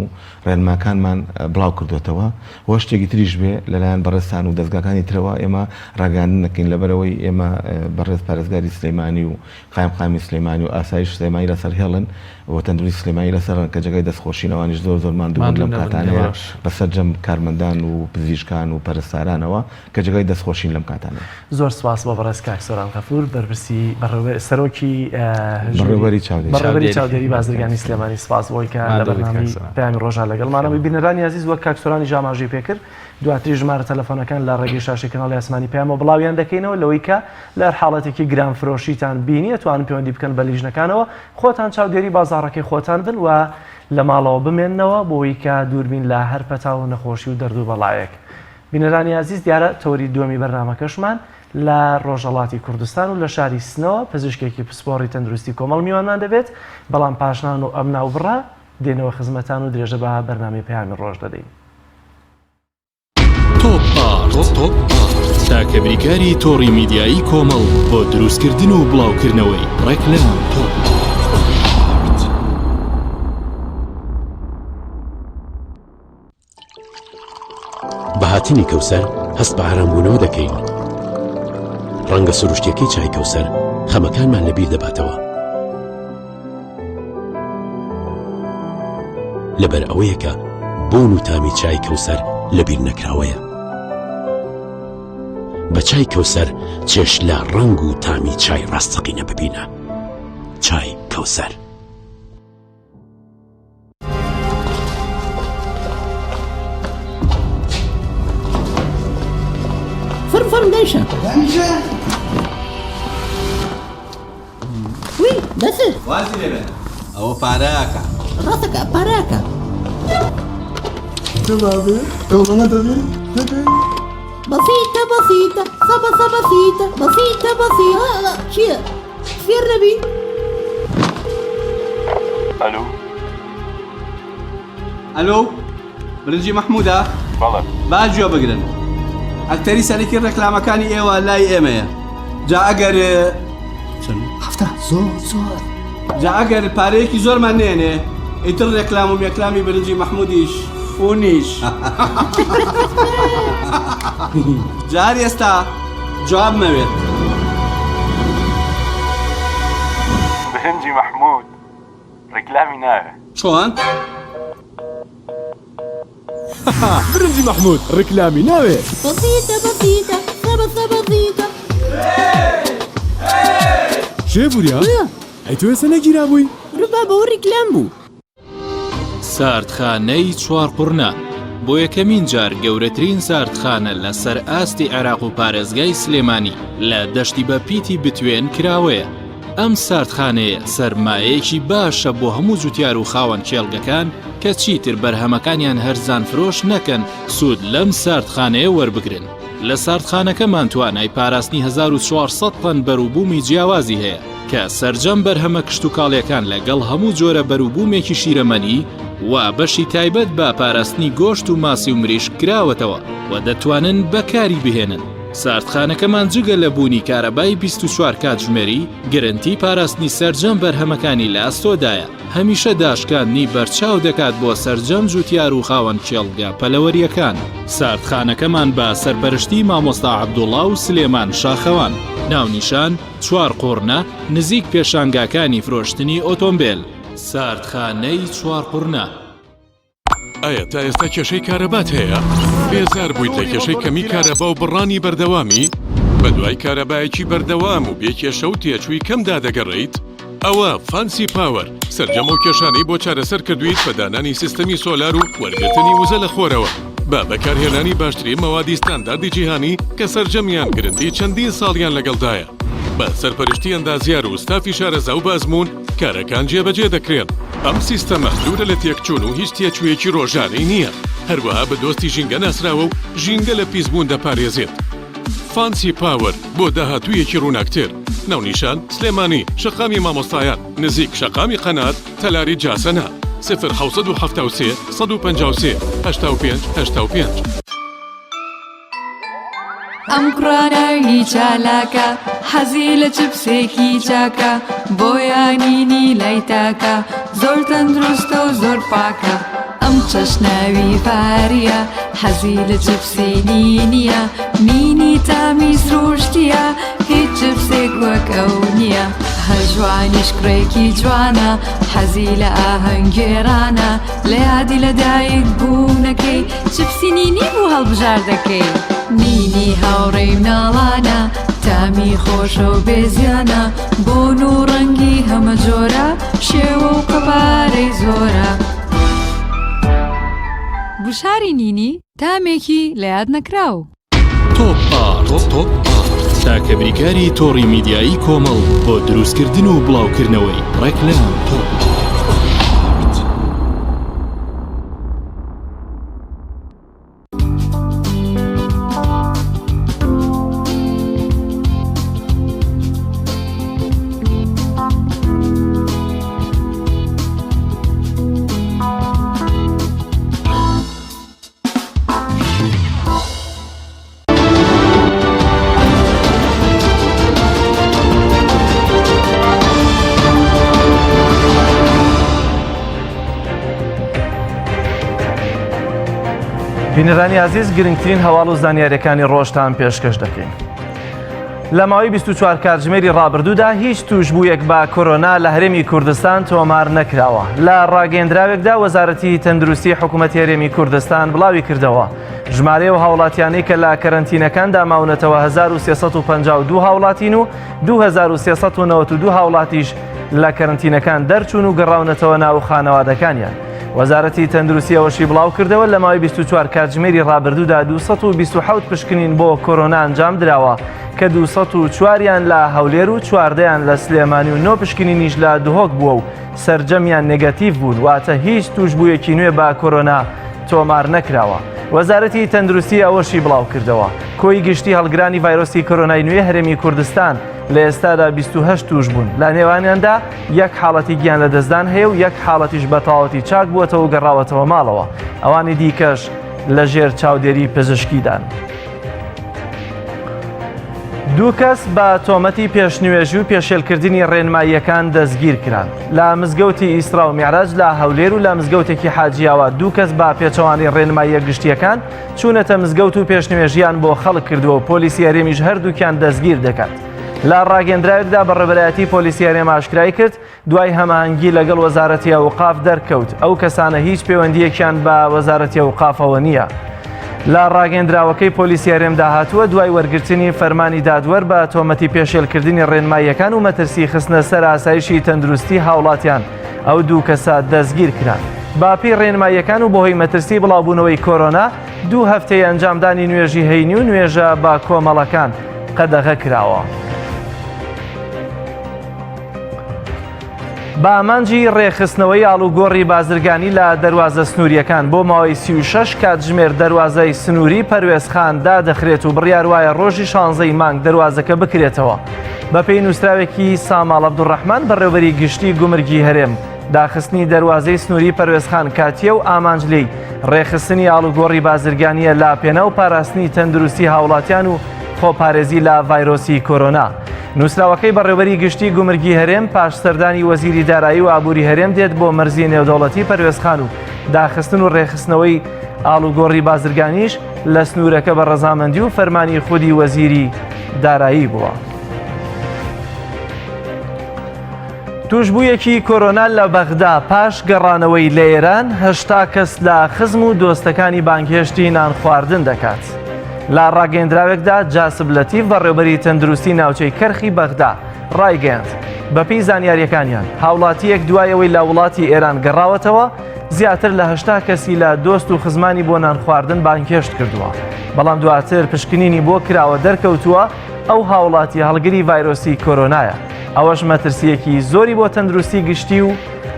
ڕێنماکانمان بڵاو کردوێتەوە وە شتێکی تریش بێ لەلایەن بەڕێستان و دەستگاکانی ترەوە ئێمە ڕاگەاندن نەکەین لەبەرەوەی ئێمە بەڕێز پارێزگاری سلەیمانی و قایمقامی سلەیمانی و ئاسایش سلەیمانی لەسەر هێڵن و تەندروستی سلەیمانی لەسەرن کە جێگای دەستخۆشینەوەنیش زۆر ماندووبوون لەم کاتانەوە بەسەرجەم کارمەندان و پزیشکان و پەرستارانەوە کە جێگای دەستخۆشین لەم کاتانەوە. زۆر سپاس بۆ بەڕێز کاکسۆران غەفور بەرپرسی سەرۆکی بەڕێوەبەری چاودێری بازرگانی سلێمانی سپاس بۆی کە لە بەرنامەی پەیامی ڕۆژان لەگەڵمانەوەی بینەرانی عزیز وەک کاکسۆرانی ژاماژەی پێکرد دواتری ژمارە تەلەفۆنەکان لە ڕێگەی شاشەی کەناڵی ئاسمانی پەیامەوە بڵاویان دەکەینەوە لەوەی کە لە هەر حاڵەتێکی گرانفرۆشیتان بینی توانن پەیوەندی بکەن بە لیژنەکانەوە خۆتان چاودێری بازاڕەکەی خۆتان بن و لە ماڵەوە بمێننەوە بۆی کە دووربین لە هەر پەتاو و نەخۆشی و دەرد و بەڵایەک. بینەرانی عزیز دیارە تەوری دووەمی بەرنامەکەشمان لە ڕۆژهەڵاتی کوردستان و لە شاری سنەوە پزیشکێکی پسپۆڕی تەندروستی کۆمەڵ میوانمان دەبێت بەڵام پاشنان و ئەم ناوبڕە دێنەوە خزمەتان و درێژە بە بەرنامەی پەیامی ڕۆژ دەدەین. تۆپ ئارت تاکەبریکاری تۆڕی میدیایی کۆمەڵ بۆ دروستکردن و بڵاوکردنەوەی ڕێکلام تۆپ بەهاتنی کەوسەر هەست بە ئارامبوونەوە دەکەین. ڕەنگە سروشتیەکەی چای کەوسەر خەمەکانمان لەبیر دەباتەوە لەبەر ئەوەیە کە بۆن و تامی چای کەوسەر لەبیر نەکراوەیە. بە چای کەوسەر چێش لە ڕەنگ و تامی چای ڕاستەقینە ببینە. چای کەوسەر. فرم دايشة وي بس وازي لبن او باراكا راسك باراكا تبابي تونا تبي بسيطة بسيطة صبا بسيطة بسيطة بسيطة شيء في الربي. الو برنجي محمودة والله باجوا بقرن ئەکتەری سەرەکی ڕێکلامەکانی ئێوە لای ئێمەیە جا ئەگەر هەفتە زۆر جا ئەگەر پارەیەکی زۆرمان نێنێ ئیتر ڕێکلام و مێکلامی برنجی مەحمودیش فونیش جار ئێستا جواب مەوێت. برنجی مەحمود ڕێکلامی ناوێ چۆن؟ برنجي محمود ركلامي ناوي بسيطة بسيطة صبا بسيطة شايفوا يا ايتو يا سنة جيرابوي ربابا والركلام بو ساردخانەی چوارقورنا بۆ یەکەمین جار گەورەترین ساردخانە لە سەر ئاستی عێراق و پارێزگای سلێمانی لە دەشتی بە پیتی بتوێن کراوەیە. ئەم ساردخانەیە سەرمایەیەکی باشە بۆ هەموو جوتیار و خاوەن کێڵگەکان کە چیتر بەرهەمەکانیان هەرزان فرۆش نەکەن سوود لەم ساردخانەیە وەربگرن. لە ساردخانەکەمان توانای پاراستنی 1400 تەن بەرووبوومی جیاوازی هەیە کە سەرجەم بەرهەمە کشت و کاڵیەکان لەگەڵ هەموو جۆرە بەرووبوومێکی شیرەمەنی و بەشی تایبەت بە پاراستنی گۆشت و ماسی و مریش کراوەتەوە و دەتوانن بەکاری بهێنن. ساردخانەکەمان جگە لە بوونی کارەبای 24 کاتژمێری گرنتی پاراستنی سەرجەم بەرهەمەکانی لە ئاستۆدایە. هەمیشە داشکاندنی بەرچاو دەکات بۆ سەرجەم جوتیار و خاوەن کێڵگا پەلەوەریەکان. ساردخانەکەمان بە سەرپەرشتی مامۆستا عەبدوڵڵا و سلێمان شاخەوان. ناونیشان 4 قوڕنە نزیک پێشانگاکانی فرۆشتنی ئۆتۆمبیل. ساردخانەی 4 قوڕنە. ئایا تا ئێستا کێشەی کارەبات هەیە؟ بێزار بوویت لە کێشەی کەمی کارەبا و بڕانی بەردەوامی؟ بە دوای کارەبایەکی بەردەوام و بێکێشە و تێچووی کەمدا دەگەڕێیت؟ ئەوە فانسی پاوەر سەرجەم و کێشانەی بۆ چارەسەر کردویت بە دانانی سیستەمی سۆلار و وەرگرتنی وزە لە خۆرەوە بە بەکارهێنانی باشترین مەوادی ستانداردی جیهانی کە سەرجەمیان گرنتی چەندین ساڵیان لەگەڵدایە. بە سەرپەرشتی ئەندازیار و ستافی شارەزا و بازمون کارەکان جێبەجێ دەکرێن. ئەم سیستەمە دوورە لە تێکچوون و هیچ تێچوویەکی ڕۆژانەی نییە. هەروەها بە دۆستی ژینگە ناسراوە و ژینگە لە پیسبوون دەپارێزێت. فانسی پاوەر بۆ داهاتوویەکی ڕووناکتر. ناونیشان سلێمانی شەقامی مامۆستایان نزیک شەقامی قەنات تەلاری جاسەنە 0 153 85 ئەم کوڕانەوی چالاکە حەزی لە چپسێکی چاکە بۆیانینی لای تاکە زۆر تەندروستە و زۆر پاکە. ئەم چەشناوی پاریە حەزی لە چپسێنی نییە مینی تامی سروشتیە هیچ چپسێک وەک ئەو نییە. هەژوانیش کوڕێکی جوانە حەزی لە ئاهەنگێرانە لە یادی لەدایک بوونەکەی چپسی نینی بوو هەڵبژار دەکەی. نینی هاوڕێی مناڵانە تامی خۆشە و بێزیانە بۆن و ڕەنگی هەمە جۆرە شێوە و قەپارەی زۆرە. بشاری نینی تامێکی لە یاد نەکراو. تۆپ ئارت تاکە بریکاری تۆڕی میدیایی کۆمەڵ بۆ دروستکردن و بڵاوکردنەوەی ڕێکلام تۆپ. بینەرانی عزیز گرنگترین هەواڵ و زانیاریەکانی ڕۆژتان پێشکەش دەکەین. لە ماوەی 24 کاتژمێری ڕابردوودا هیچ توشبوویەک بە کۆرۆنا لە هەرێمی کوردستان تۆمار نەکراوە. لە ڕاگەیەندراوێکدا وەزارەتی تەندروستی حکوومەتی هەرێمی کوردستان بڵاوی کردەوە ژمارە و هاوڵاتیانەی کە لە کەرەنتینەکاندا ماونەتەوە 1352 هاوڵاتین و 2392 هاوڵاتیش لە کەرەنتینەکان دەرچوون و گەڕاونەتەوە ناو خانەوادەکانیان. وەزارەتی تەندروستی ئەوەشی بڵاو کردەوە لە ماوەی 24 کاتژمێری ڕابردوودا 227 پشکنین بۆ کۆرۆنا ئەنجام درراوە کە 204یان لە هەولێر و 14یان لە سلێمانی و 9 پشکنینیش لە دهۆک بووە و سەرجەمیان نێگەتیڤ بوون واتە هیچ توشبوویەکی نوێ بە کۆرۆنا تۆمار نەکراوە. وەزارەتی تەندروستی ئەوەشی بڵاو کردەوە کۆی گشتی هەڵگرانی ڤایرۆسی کۆرۆنای نوێ هەرێمی کوردستان لە ئێستادا 28 توش بوون لە نێوانیاندا یەک حاڵەتی گیان لە دەستدان هەیە و یەک حاڵەتیش بە تەواوەتی چاک بووەتەوە و گەڕاوەتەوە ماڵەوە ئەوانی دیکەش لە ژێر چاودێری پزیشکیدان. دوو کەس بە تۆمەتی پێشنوێژی و پێشێلکردنی ڕێنماییەکان دەستگیر کران. لە مزگەوتی ئیسرا و میعراج لە هەولێر و لە مزگەوتێکی حاجیاوە دوو کەس بە پێچەوانی ڕێنماییە گشتیەکان چوونەتە مزگەوت و پێشنوێژیان بۆ خەڵک کردووە و پۆلیسی هەرێمیش هەردووکیان دەستگیر دەکات. لە ڕاگەندراوێکدا بەڕێبەرایەتی پۆلیسی هەرێم ئاشکرای کرد دوای هەماهەنگی لەگەڵ وەزارەتی ئەوقاف دەرکەوت ئەو کەسانە هیچ پەیوەندیەکیان بە وەزارەتی ئەوقافەوە نییە. لە ڕاگەندراوەکەی پۆلیسی هەرێمدا هاتووە دوای وەرگرتنی فەرمانی دادوەر بە تۆمەتی پێشێلکردنی ڕێنماییەکان و مەترسی خستنە سەر ئاسایشی تەندروستی هاوڵاتیان ئەو دوو کەسە دەستگیر کران. باپی ڕێنماییەکان و بۆهۆی مەترسی بڵاوبوونەوەی کۆرۆنا دوو هەفتەی ئەنجامدانی نوێژی هەینی و نوێژە بە کۆمەڵەکان قەدەغە کراوە. بە ئامانجی ڕێخستنەوەی ئاڵوگۆڕی بازرگانی لە دەواازە سنووریەکان بۆ ماوەی 36 کاتژمێر دەواازەی سنووری پەروێزخان دادەخرێت و بڕیار وایە ڕۆژی 16 مانگ دەواازەکە بکرێتەوە. بە پێی نووسراوێکی ساماڵ عەبدوڕەحمان بەڕێوەبەری گشتی گومرگی هەرێم داخستنی دەواازەی سنووری پەروێزخان کاتیە و ئامانجلەی ڕێخستنی ئاڵوگۆڕی بازرگانیە لاپێنە و پاراستنی تەندروستی هاوڵاتیان و خۆپارێزی لە ڤایرۆسی کۆرۆنا. نووسراوەکەی بەڕێوەبەری گشتی گومرگی هەرێم پاش سەردانی وەزیری دارایی و ئابووری هەرێم دێت بۆ مەرزی نێودەوڵەتی پەروێزخان و داخستن و ڕێخستنەوەی ئاڵوگۆڕی بازرگانیش لە سنوورەکە بە ڕەزامەندی و فەرمانی خودی وەزیری دارایی بووە. توشبوویەکی کۆرۆنا لە بەغدا پاش گەڕانەوەی لە ئێران 80 کەس لە خزم و دۆستەکانی بانگهێشتی نان خواردن دەکات. لە ڕاگەیەندراوێکدا جاسب لەتیف بەڕێوەبەری تەندروستی ناوچەی کەرخی بەغدا ڕایگەیاند بەپێی زانیاریەکانیان هاوڵاتیەک دوایەوەی لە وڵاتی ئێران گەڕاوەتەوە زیاتر لە 80 کەسی لە دۆست و خزمانی بۆ نان خواردن بانگهێشت کردووە. بەڵام دواتر پشکنینی بۆ کراوە دەرکەوتووە ئەو هاوڵاتی هەڵگری ڤایرۆسی کۆرۆنایە. ئەوەش مەترسیەکی زۆری بۆ تەندروستی گشتی و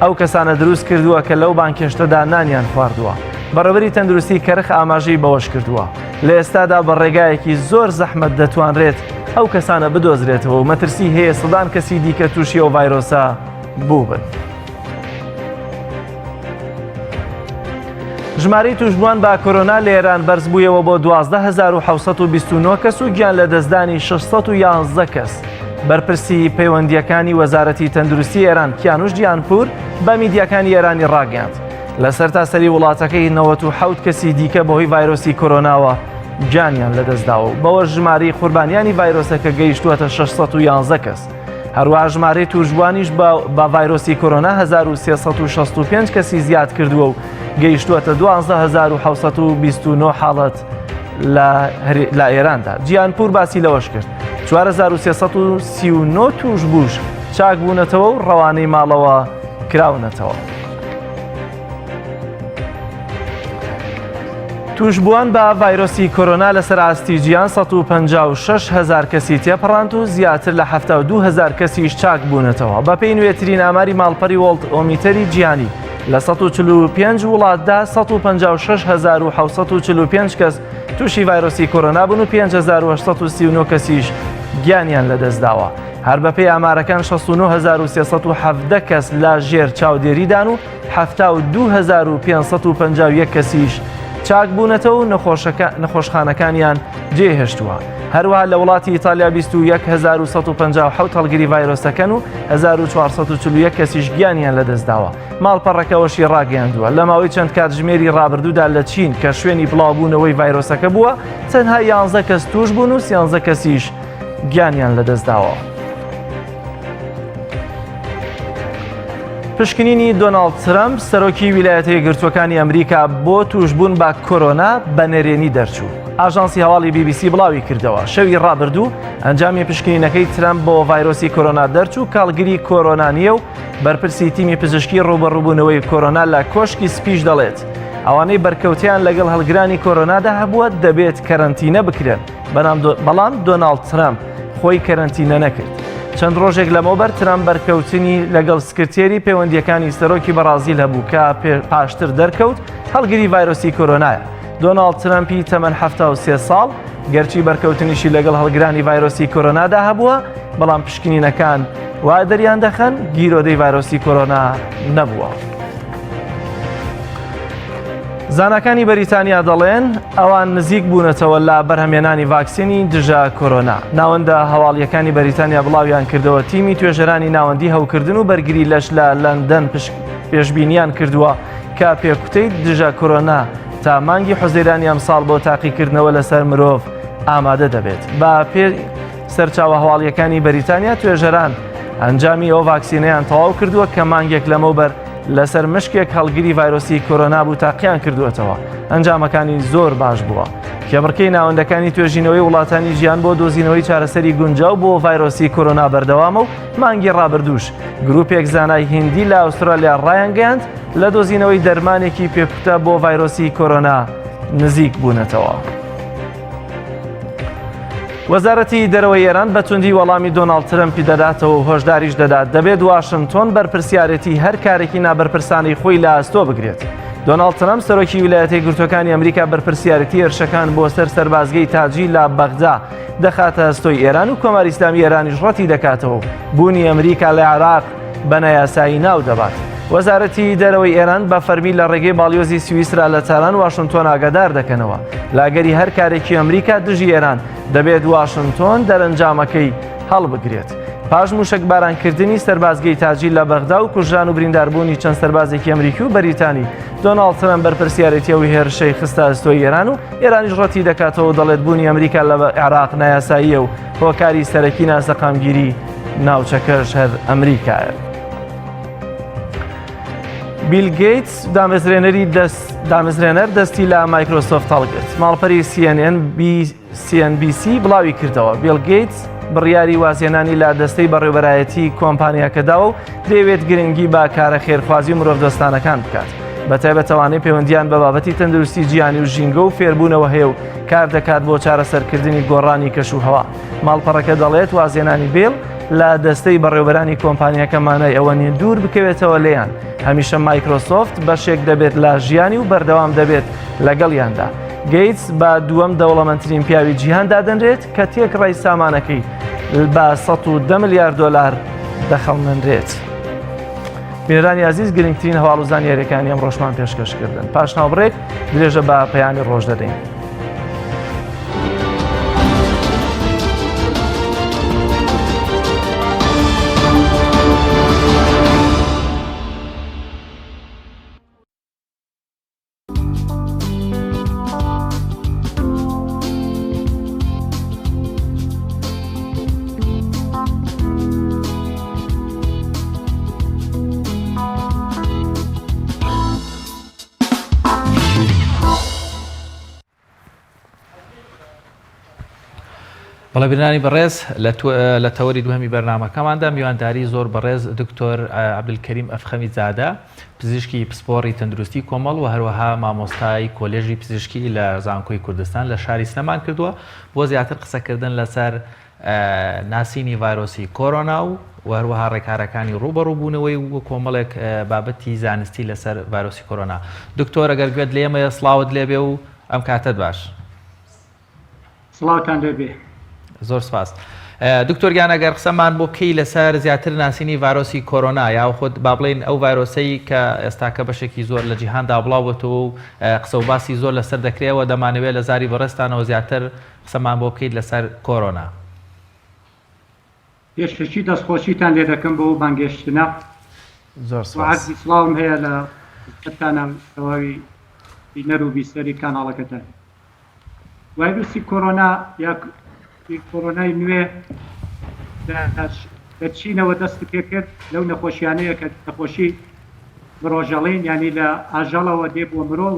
ئەو کەسانە دروست کردووە کە لەو بانکێشتەدا نانیان خواردووە. بەڕێوەبەری تەندروستی کەرخ ئاماژەی بەوەش کردووە لە ئێستادا بە ڕێگایەکی زۆر زەحمەت دەتوانرێت ئەو کەسانە بدۆزرێتەوە و مەترسی هەیە سەدان کەسی دیکە تووشی ئەو ڤایرۆسە بوو بن. ژمارەی توشبووان بە کۆرۆنا لە ئێران بەرز بوویەوە بۆ 12729 کەس و گیان لە دەستدانی 611 کەس. بەرپرسی پەیوەندیەکانی وەزارەتی تەندروستی ئێران کیانوش گیانپور بە میدیاکانی ئێرانی ڕاگەیاند لە سەرتاسەری وڵاتەکەی 97 کەسی دیکە بەهۆی ڤایرۆسی کۆرۆناوە گیانیان لەدەستداوە و بەوە ژمارەی قوربانیانی ڤایرۆسەکە گەیشتووەتە 611 کەس. هەروەها ژمارەی توشبوانیش بە ڤایرۆسی کۆرۆنا 1365 کەسی زیاد کردووە و گەیشتووەتە 12729 حاڵەت لە ئێراندا. گیانپور باسی لەوەش کرد 4339 توشبووش چاک بوونەتەوە و ڕەوانەی ماڵەوە کراونەتەوە. توشبووان بە ڤایرۆسی کۆرۆنا لەسەر ئاستی گیان 156,000 کەسی تێپەڕاند و زیاتر لە 72,000 کەسیش چاک بوونەتەوە. بەپێی نوێترین ئاماری ماڵپەری وڵت ئۆمیتەری جیهانی لە 145 وڵاتدا 156,745 کەس تووشی ڤایرۆسی کۆرۆنا بوون و 5,839 کەسیش گیانیان لەدەستداوە. هەر بەپێی ئامارەکان 69,317 کەس لە ژێر چاودێریدان و 72,551 کەسیش چاک بوونەتەوە و نەخۆشخانەکانیان جێهێشتووە. هەروەها لە وڵاتی ئیتالیا 21,157 هەڵگری ڤایرۆسەکەن و 1441 کەسیش گیانیان لەدەستداوە. ماڵپەڕەکەوەشی ڕاگەیاندووە لە ماوەی چەند کاتژمێری ڕابردوودا لە چین کە شوێنی بڵاوبوونەوەی ڤایرۆسەکە بووە تەنها 11 کەس توش بوون و 13 کەسیش گیانیان لەدەستداوە. پشکنینی دۆناڵد ترەمپ سەرۆکی ویلایەتە یەکگرتووەکانی ئەمریکا بۆ توشبوون بە کۆرۆنا بە نێرێنی دەرچوو. ئاژانسی هەواڵی BBC بڵاوی کردەوە شەوی ڕابردوو ئەنجامی پشکنینەکەی ترەمپ بۆ ڤایرۆسی کۆرۆنا دەرچوو کاڵگری کۆرۆنا نییە و بەرپرسی تیمی پزیشکی ڕوبەڕووبوونەوەی کۆرۆنا لە کۆشکی سپیش دەڵێت ئەوانەی بەرکەوتیان لەگەڵ هەڵگرانی کۆرۆنادا هەبووە دەبێت کەرەنتینە بکرێن بەڵام دۆناڵد ترەمپ خۆی کەرەنتینە نەکرد. چەند ڕۆژێک لەمەوبەر ترەمپ بەرکەوتنی لەگەڵ سکرتێری پەیوەندیەکانی سەرۆکی بەرازیل هەبوو کە پاشتر دەرکەوت هەڵگری ڤایرۆسی کۆرۆنایە. دۆناڵد ترەمپی تەمەن 73 ساڵ گەرچی بەرکەوتنیشی لەگەڵ هەڵگرانی ڤایرۆسی کۆرۆنادا هەبووە بەڵام پشکنینەکان وا دەریان دەخەن گیرۆدەی ڤایرۆسی کۆرۆنا نەبووە. زانکانی بەریتانیا دەڵێن ئەوان نزیک بوونەتەوە لە بەرهەمێنانی ڤاکسینی دژە کۆرۆنا. ناوەندە هەواڵیەکانی بەریتانیا بڵاویان کردەوە تیمی توێژەرانی ناوەندی هەوکردن و بەرگری لەش لە لەندەن پێشبینیان کردووە کە پێکوتەی دژە کۆرۆنا تا مانگی حوزەیرانی ئەمساڵ بۆ تاقیکردنەوە لەسەر مرۆڤ ئامادە دەبێت. بە پێ سەرچاوە هەواڵیەکانی بەریتانیا توێژەران ئەنجامی ئەو ڤاکسینەیان تەواو کردووە کە مانگێک لەمەوبەر لەسەر مشکێک هەڵگری ڤایرۆسی کۆرۆنا بوو تاقییان کردوێتەوە. ئەنجامەکانی زۆر باش بووە. کێبڕکەی ناوەندەکانی توێژینەوەی وڵاتانی ژیان بۆ دۆزینەوەی چارەسەری گونجاو بۆ ڤایرۆسی کۆرۆنا بەردەوامە و مانگی ڕابردووش گروپێک زانای هیندی لە ئوسترالیا ڕایانگەیاند لە دۆزینەوەی دەرمانێکی پێکوتە بۆ ڤایرۆسی کۆرۆنا نزیک بوونەتەوە. وەزارەتی دەرەوەی ئێران بە توندی وەڵامی دۆناڵد ترەمپی دەداتەوە و هۆشداریش دەدات دەبێت واشنگتۆن بەرپرسیارەتی هەر کارێکی نابەرپرسانی خۆی لە ئەستۆ بگرێت. دۆناڵد ترەمپ سەرۆکی ویلایەتە یەکگرتووەکانی ئەمریکا بەرپرسیارەتی هێرشەکان بۆ سەر سەربازگەی تاجی لە بەغدا دەخاتە ئەستۆی ئێران و کۆماری ئیسلامی ئێرانیش ڕەتی دەکاتەوە بوونی ئەمریکا لە عێراق بە نایاسایی ناو دەبات. وەزارەتی دەرەوەی ئێران بە فەرمی لە ڕێگەی باڵیۆزی سویسرا لە چالان واشنتۆن ئاگادار دەکەنەوە لاگەری هەر کارێکی ئەمریکا دژی ئێران دەبێت واشنتۆن دەرەنجامەکەی هەڵبگرێت. پاش موشک بارانکردنی سەربازگەی تاجی لە بەغدا و کوژران و برینداربوونی چەند سەربازێکی ئەمریکی و بەریتانی دۆناڵد ترەمپ بەرپرسیارەتیەوەی هێرشەی خستە ئەستۆی ئێران و ئێرانیش ڕەتی دەکاتەوە دەڵێت بوونی ئەمریکا لە عێراق نایاساییە و هۆکاری سەرەکی ناسەقامگیری ناوچەکەش هەر ئەمریکایە. بیل گەیتس دامەزرێنەر دەستی لە مایکرۆسۆفت هەڵگرت. ماڵپەری CNBC بڵاوی کردەوە. بیل گەیتس بڕیاری وازێنانی لە دەستەی بەڕێوەبەرایەتی کۆمپانیاکەدا و دەیەوێت گرنگی بە کارە خێرخوازی و مرۆڤدۆستانەکان بکات. بەتایبەتەوانەی پەیوەندیان بە بابەتی تەندروستی جیهانی و ژینگە و فێربوونەوە هەیە و کار دەکات بۆ چارەسەرکردنی گۆڕانی کەشوهەوا. ماڵپەڕەکە دەڵێت وازێنانی بیل لە دەستەی بەڕێوەبەرانی کۆمپانیاکەمانای ئەوە نیە دوور بکەوێتەوە لێیان. هەمیشە مایکرۆسۆفت بەشێک دەبێت لە ژیانی و بەردەوام دەبێت لەگەڵیاندا. گەیتس بە دووەم دەوڵەمەندترین پیاوی جیهان دادەنرێت کە تێکڕای سامانەکەی بە 110 ملیارد دۆلار دەخەڵمەندرێت. بینەرانی عزیز گرنگترین هەواڵ و زانیاریەکانی ئەم ڕۆژمان پێشکەشکردن. پاش ناوبڕێک درێژە بە پەیامی ڕۆژ دەدەین. بەڵێ بینانی بەڕێز لە تەوەری دوهەمی بەرنامەکەماندا میوانداری زۆر بەڕێز دکتۆر عەبدولکەریم ئەفخەمی زادە پزیشکی پسپۆڕی تەندروستی کۆمەڵ و هەروەها مامۆستای کۆلێژی پزیشکی لە زانکۆی کوردستان لە شاری سنەمان کردووە بۆ زیاتر قسەکردن لەسەر ناسینی ڤایرۆسی کۆرۆنا و هەروەها ڕێکارەکانی ڕوبەڕووبوونەوەی و کۆمەڵێک بابەتی زانستی لەسەر ڤایرۆسی کۆرۆنا. دکتۆر ئەگەر گوێت لێمەیە سڵاوت لێبێ و ئەم کاتت باش. سڵاوتان لێبێ. زۆر سپاس. دکتۆر گیان ئەگەر قسەمان بۆ کەی لەسەر زیاتر ناسینی ڤایرۆسی کۆرۆنا یا خۆت با بڵێن ئەو ڤایرۆسەی کە ئێستاکە بەشێکی زۆر لە جیهاندا بڵاوبێتەوە و قسە و باسی زۆر لەسەر دەکرێەوە دەمانەوێت لە زاری بەڕێستانەوە زیاتر قسەمان بۆ بکەیت لەسەر کۆرۆنا. پێشکەشی دەستخۆشیتان لێ دەکەم بۆ بانگێشتنە. زۆر سپاس. عەزیز سڵاوم هەیە لە خەتانە تەواوی بینەر و بیسەری کاناڵەکەتان. ڤایرۆسی کۆرۆنا یا کۆرۆنای نوێ لە چینەوە دەستی پێکرد لەو نەخۆشیانەیە کە نەخۆشی مرۆژەڵین ینی لە ئاژەڵەوە دێ بۆ مرۆ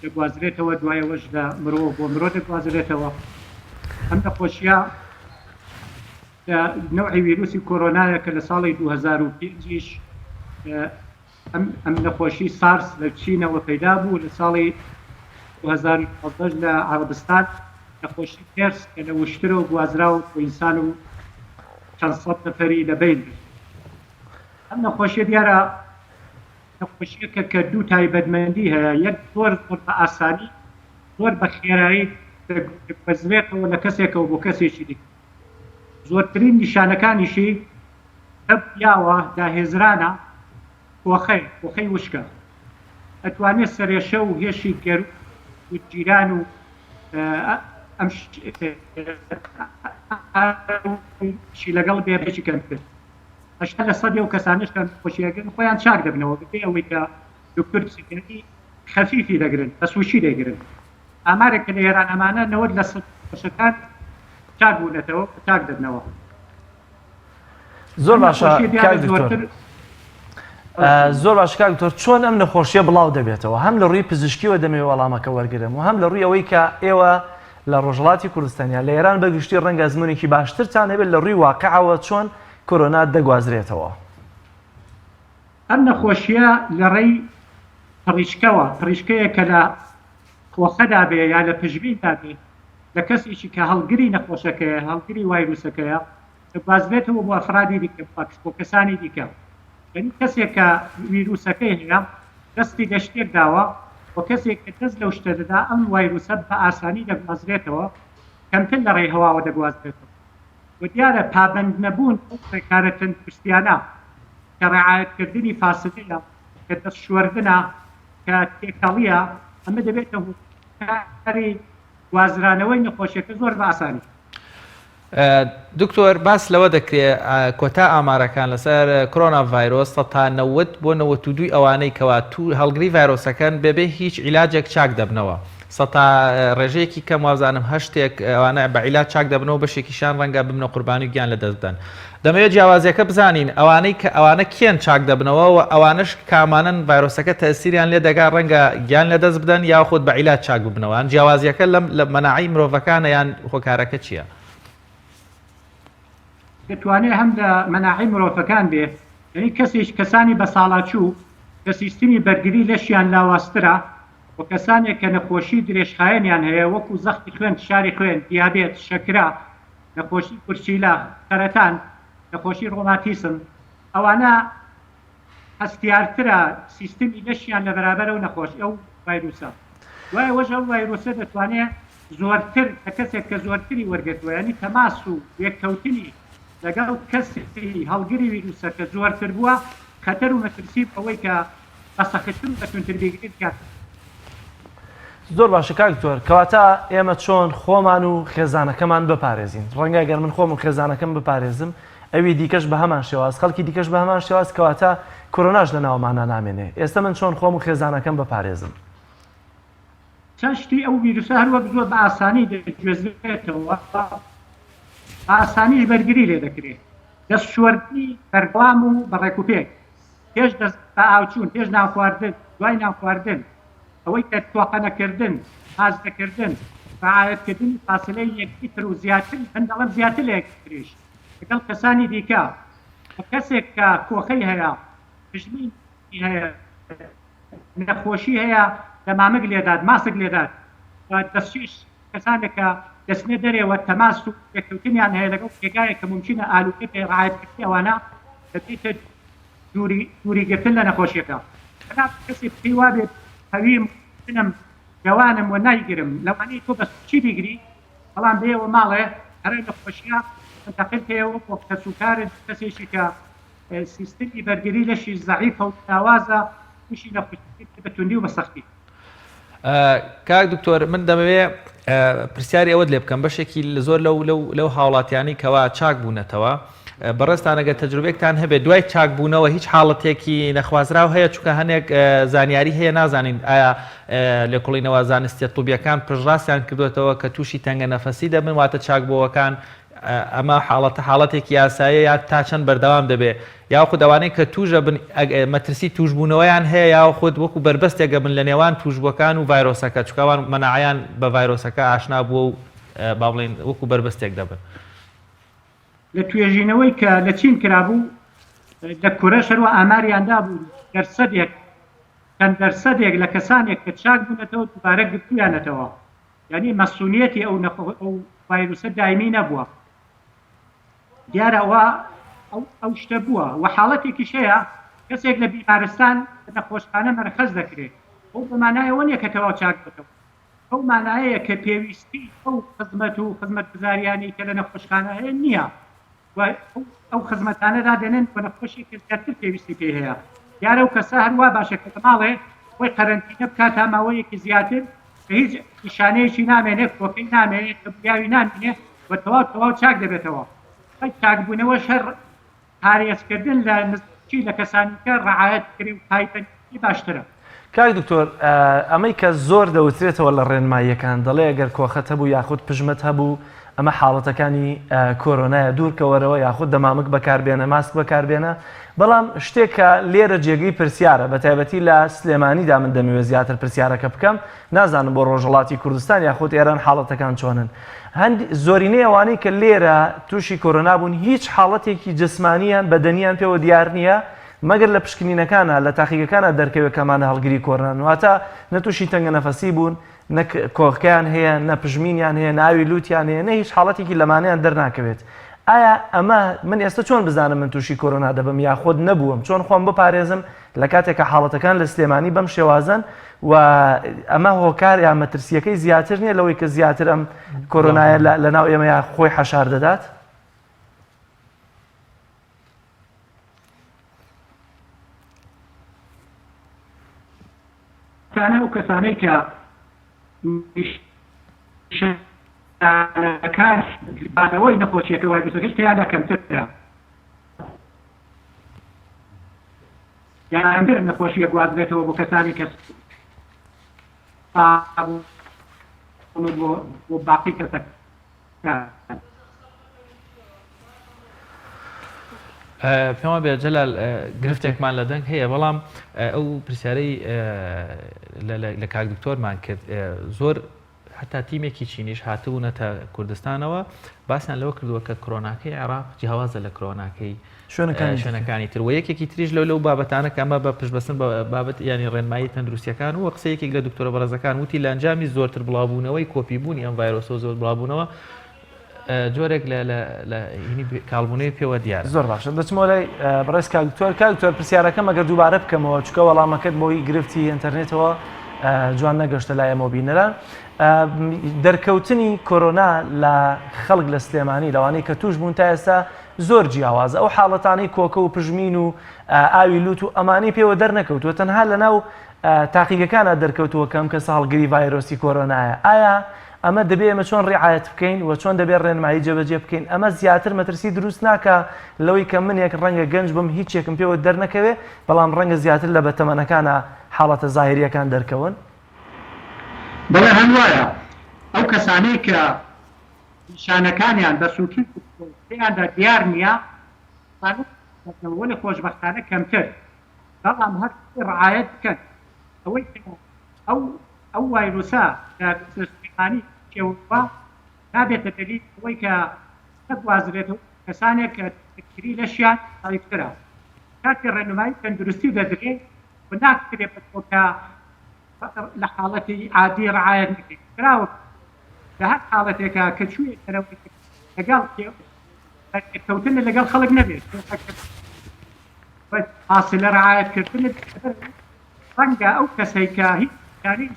دەگوازرێتەوە دوایەوەش لە مرۆ بۆ مرۆ دەگوازرێتەوە. ئەم نەخۆشیە نوعی ویرۆسی کۆرۆنایە کە لە ساڵی 2005 ئەم نەخۆشی سارس لە چینەوە پەیدا بوو لە ساڵی 2015 لە عەرەبستان نەخۆشی تێرس کە لە وشترەوە گوازراوە بۆ ئینسان و چەند سەد نەفەری لەبین. ئەم نەخۆشیە دیارە نەخۆشیەکە کە دوو تایبەتمەندی هەیە. یەک زۆر بە ئاسانی زۆر بە خێرایی دەگوازرێتەوە لە کەسێکەوە بۆ کەسێکی دیکە. زۆرترین نیشانەکانیشی هەب پیاوە داهێزرانە کۆخەی وشکە. ئەتوانێت سەرێشە و هێشی گەر و جیران و ئەمشی لەگەڵ بێبێکی کەم کرد. 80% و کەسانش کە خۆشیەکەن خۆیان چاک دەبنەوە بێ ئەوەی کە دکتۆر پسیکردی خەفیفی دەگرن بە سوشی دەگرن. ئامارێک کە لە ئێران ئەمانە 90% چاک بوونەتەوە چاک دەبنەوە. زۆر باشە زۆر باش کاکتۆر چۆن ئەم نەخۆشیە بڵاو دەبێتەوە هەم لە ڕووی پزیشکیەوە دەمێ وەڵامەکە وەرگرم و هەم لە ڕووی ئەوەی کە ئێوە لە ڕۆژهەڵاتی کوردستانیا لە ئێران بەگشتی ڕەنگە ئەزمونێکی باشترتان هەبێت لە ڕووی واقعەوە چۆن کۆرۆنا دەگوازرێتەوە. ئەم نەخۆشیە لە ڕێی پڕیشکەیە کە لە خۆخەدا بێ یا لە پشبیندا بێ لە کەسێکی کە هەڵگری نەخۆشەکەیە هەڵگری ڤایرۆسەکەیە دەگوازرێتەوە بۆ ئەفرادی دیکە بۆ کەسانی دیکە. یعنی کەسێک کە ویرۆسەکەی هەیە دەستی لە شتێک داوە بۆ کەسێک کە دەست لەو شتە دەدا ئەم ڤایرۆسە بە ئاسانی دەگوازرێتەوە کەمتر لە ڕێی هەواوە دەگوازرێتەوە. و دیارە پابند نەبوون ئەو ڕێکارە تەندروستیانە کە ڕێعایەتکردنی فاسدەیە کە دەست شوەردنە کە تێکەڵیە ئەمە دەبێتە کاری وازرانەوەی نەخۆشیەکە زۆر بە ئاسانی. دکتۆر باس لەوە دەکرێت کۆتا ئامارەکان لەسەر کۆرۆنا ڤایرۆس تا 90 بۆ 92 ئەوانەی کەوا تو هەڵگری ڤایرۆسەکەن بەبێ هیچ عیلاجێک چاک دەبنەوە. تا ڕێژەیەکی کەم وازانم هەشتێک ئەوانە بە عیلاج چاک دەبنەوە بەشێکیشان ڕەنگە ببنە قوربانی و گیان لە دەست بدەن. دەمەوێت جیاوازیەکە بزانین ئەوانە کێن چاک دەبنەوە و ئەوانش کامانن ڤایرۆسەکە تەسیریان لێ دەگا ڕەنگە گیان لە دەست بدەن یاخود بە عیلاج چاک ببنەوە. جیاوازیەکە لە مەناعی مرۆڤەکانە یان هۆکارەکە چییە؟ دەتوانێت هەم لە مەناعی مرۆڤەکان بێ، یعنی کەسانی بە ساڵاچوو کە سیستمی بەرگری لەشیان لاواسترە و کەسانێک کە نەخۆشی درێژخایەنیان هەیە وەکو زەختی خوێن، شاری خوێن، دیابێت، شەکرا، نەخۆشی کورچیلا، سەرەتان، نەخۆشی ڕۆماتیسم، ئەوانە هەستیارترە سیستمی لەشیان لە بەرابەر ئەو نەخۆشی ئەو ڤایرۆسە. دوایە وەژە ئەو ڤایرۆسە دەتوانێت زۆرتر کە کەسێک کە زۆرتری وەرگرتووە، یعنی تەماس و یەککەوتنی لەگەڵ کەسی هەڵگری ڤیرۆسە کە زۆرتر بووە خەتەر و مەترسی ئەوەی کە بەسەختتر و بەتونتر بێگرێت کات. زۆر باشە کاک دکتۆر، کەواتە ئێمە چۆن خۆمان و خێزانەکەمان بپارێزین. ڕەنگە گەر من خۆم و خێزانەکەم بپارێزم ئەوی دیکەش بە هەمان شێواز، خەڵکی دیکەش بە هەمان شێواز، کەواتە کۆرۆناش لە ناومانە نامێنێ. ئێستا من چۆن خۆم و خێزانەکەم بپارێزم؟ چەند شتی ئەو ڤیرۆسە هەروە زۆر بە ئاسانی دەگوێزرێتەوە، بە ئاسانیش بەرگری لێ دەکرێت. دەست شوەردنی بەردەوام و بەڕێکوپێک، پێش دەست بە ئاوچوون، پێش ناوخواردن، دوای ناوخواردن، ئەوەی کە تۆقەنەکردن، حازدەکردن، ڕعایەتکردنی فاسلەی یەکتر و زیاتر هەندەڵەم زیاتر لە یەکتریش لەگەڵ کەسانی دیکە. کەسێک کە کۆخەی هەیە، پژمینی هەیە، نەخۆشی هەیە، دەمامک لێدات، ماسک لێدات، دەستشیش کەسانێکە دەستنێ دەرێەوە تەماس و یەککەوتنیان هەیە لەگەڵ پێگایە کە ممکنە ئالوکە پێ ڕعایەتکردنی ئەوانە دەبێتە دووریگرتن لە نەخۆشیەکە. کەسێک پێی وا بێت هەویم بنم جوانم و نایگرم لەوانەیە تۆ بەس چی بیگری بەڵام بێەوە ماڵێ هەرە نەخۆشیە منتەقل پێەوە بۆ کەسوکارت کەسێکی کە سیستمی بەرگری لەشی زەعیفە و ناوازە تووشی نەخۆشی بەتوندی و بەسەختی. کاک دکتۆر من دەمەوێت پرسیاری ئەوە لێ بکەم بەشێکی زۆر لەو هاوڵاتیانی کەوا چاک بوونەتەوە بەڕێستانەگە تەجروبێکتان هەبێت دوای چاکبوونەوە هیچ حاڵەتێکی نەخوازراو هەیە چونکە هەنێک زانیاری هەیە نازانین ئایا لێکۆڵینەوە زانستی طوبیەکان پژڕاستیان کردوێتەوە کە تووشی تەنگە نەفەسی دەبن واتە چاکبووەکان ئەمە حاڵەتێکی یاساییە یا تا چەند بەردەوام دەبێت یاخود ئەوانەی کە توژە بن مەترسی توشبوونەوەیان هەیە یاخود وەکو بربەستێکە بن لە نێوان توشبووەکان و ڤایرۆسەکە چکەوان مەناعیان بە ڤایرۆسەکە ئاشنا بووە و با بڵێن وەکو بربەستێک دەبن. لە توێژینەوەی کە لە چین کرابوو لە کورە شەروە ئاماریاندا بوو دەرسەدێک چەند دەرسەدێک لە کەسانێک کە چاک بوونەتەوە دووبارە گرتویانەتەوە، یعنی مەسئولیەتی ئەو ڤایرۆسە دایمی نەبووە. دیارەوە ئەو شتە بووە و حاڵەتێکیش هەیە کەسێک لە بیمارستان نەخۆشخانە مەرخەز دەکرێت ئەو بەمانایەوە نییە کە تەواو چاک بێتەوە، ئەو مانایەیە کە پێویستی ئەو خزمەت و خزمەتگوزاریانەی کە لە نەخۆشخانە هەیە نییە ئەو خزمەتانە دادێنن بە نەخۆشی زیاتر پێویستی پێ هەیە. دیارە و کەسە هەروە باشە کە ماڵێ خۆی قەرەنتینە بکات تا ماوەیەکی زیاتر کە هیچ نیشانەیەکی نامێنێت کۆکەی نامێنێت کە بیاوی نامێنێت و تەواو چاک دەبێتەوە. چاکبوونەوە شەر پارێزکردن لە نزیکی لە کەسانیکە ڕعایەتکردنی و تایبەتی باشترە. کاک دکتۆر ئەمەی کە زۆر دەوترێتەوە لە ڕێنماییەکان دەڵێ ئەگەر کۆخەت هەبوو یاخود پژمت هەبوو ئەمە حاڵەتەکانی کۆرۆنایە دوورکەوەرەوە یاخود دەمامک بەکاربێنە ماسک بەکاربێنە، بەڵام شتێکە لێرە جێگەی پرسیارە بە تایبەتی لە سلێمانیدا من دەمەوێت زیاتر پرسیارەکە بکەم نازانم بۆ ڕۆژهڵاتی کوردستان یاخود ئێران حاڵەتەکان چۆنن. زۆرینەی ئەوانەی کە لێرە تووشی کۆرۆنا بوون هیچ حاڵەتێکی جسمانیان بەدەنیان پێوە دیار نییە مەگەر لە پشکنینەکانە لە تاقیەکانە دەرکەوێت کەمانە هەڵگری کۆرۆنا واتە نەتووشی تەنگە نەفەسی بوون نەک کۆخکیان هەیە نەپژمینیان هەیە ناوی لووتیان هەیە نە هیچ حاڵەتێکی لەمانیان دەرناکەوێت. ئایا ئەمە من ئێستا چۆن بزانم من تووشی کۆرۆنا دەبم یاخود نەبووم چۆن خۆم بپارێزم لە کاتێکە حاڵەتەکان لە سلێمانی بەم شێوازن و ئەمە هۆکار یا مەترسیەکەی زیاتر نییە لەوەی کە زیاتر ئەم کۆرۆنایە لە ناو ئێمە یا خۆی حەشار دەدات؟ خۆشببختانە و کەسانەی کە بانەوەی نەخۆشیەکە وایرۆسەکەش تیاندا کەمترە یانتر نەخۆشیە گوازرێتەوە بۆ کەسانی کە بۆ باقی کەسەکە پێما بێ جەلال گرفتێکمان لە دەنگ هەیە بەڵام ئەو پرسیارەی لە کاک دکتۆرمان کرد زۆر حتا تیمێکی چینیش هاتبوونەتە کوردستانەوە باسییان لەوە کردووە کە کۆرۆناکەی عێراق جیاوازە لە کۆرۆناکەی شوێنەکانی تر و یەکێکی تریش لەو بابەتانە کە ئەمە بە پشتبەستن بابەت ینی ڕێنمایی تەندروستیەکان و قسەیەکێک لە دکتۆرە بەڕێزەکان وتی لە ئەنجامی زۆرتر بڵاوبوونەوەی کۆپیبوونی ئەم ڤایرۆسۆ زۆر بڵاوبوونەوە جۆرێک لە کاڵبوونەوەی پێوە دیار زۆر باشە دەچمەوە لای بەڕێز کاکتۆر پرسیارەکەم ئەگەر دووبارە بکەمەوە چکە وەڵامەکەت بۆی گرفتی ئینتەرنێتەوە جوان نەگەشتە لای ئەمە بینەران دەرکەوتنی کۆرۆنا لە خەڵک لە سلێمانی لەوانەی کە توش بوون تا ئێستا زۆر جیاوازە ئەو حاڵەتانەی کۆکە و پژمین و ئاوی لوت و ئەمانەی پێوە دەرنەکەوتوە تەنها لەناو تاقیگەکانە دەرکەوتووە کەم کە ساڵگری ڤایرۆسی کۆرۆنایە ئایا ئەمە دەبێ ئەمە چۆن ڕێعایەت بکەین و چۆن دەبێت ڕێنمایی جێبەجێ بکەین ئەمە زیاتر مەترسی دروست ناکە لەوەی کە منێک ڕەنگە گەنج بم هیچ یەکم پێوە دەرنەکەوێ بەڵام ڕەنگە زیاتر لە بەتەمەنەکانە حاڵەتە زاهریەکان دەرکەون بەڵێ هەنوایە ئەو کەسانەی کە نیشانەکانیان بە سووکی پێیاندا دیار نییە لە خۆشبەختانە کەمتر بەڵام هەر ڕعایەت بکەن ئەوەی ئەو ڤایرۆسە سلێمانی کێوە نابێتە دەلیل ئەوەی کە نەگوازرێتەوە کەسانێک کە تەکری لەشیان تاریکترە کاتی ڕێنمایی تەندروستی دەدرێت و ناکرێت بەکە لە حاڵەتی عادی ڕعایەت نکرێت کراوە لە هەر حاڵەتێکە کە چوویەوە لەگەڵ کەوتنە لەگەڵ خەڵک نەبێت حاصلە ڕعایەتکردن ڕەنگە ئەو کەسەی کە هیچ یانی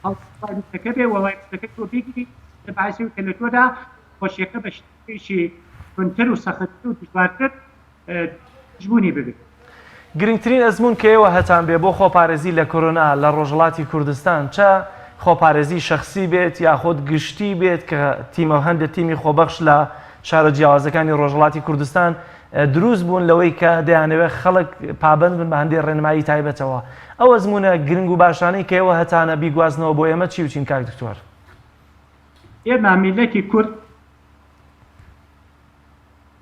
هەڵسەکە بێ وەڵایەتەکە تۆ بگیری لەبعاسی و کە لە تۆدا خۆشیەکە بە شتێکی تونتر و سەختتر و دژوارتر جبوونی ببێت گرنگترین ئەزمون کەیەوە هەتان بێ بۆ خۆپارێزی لە کۆرۆنا لە ڕۆژهەڵاتی کوردستان چە خۆپارێزی شەخصی بێت یاخۆت گشتی بێت کە تیمە هەندێک تیمی خۆبەخش لە شارە جیاوازەکانی ڕۆژهەڵاتی کوردستان دروست بوون لەوەی کە دەیانەوێت خەڵک پابند بن بە هەندێک ڕێنمایی تایبەتەوە ئەو ئەزمونە گرنگ و باشانەی کەیەوە هەتانە بیگوازنەوە بۆ ئێمە چی وچین کاک دکتۆر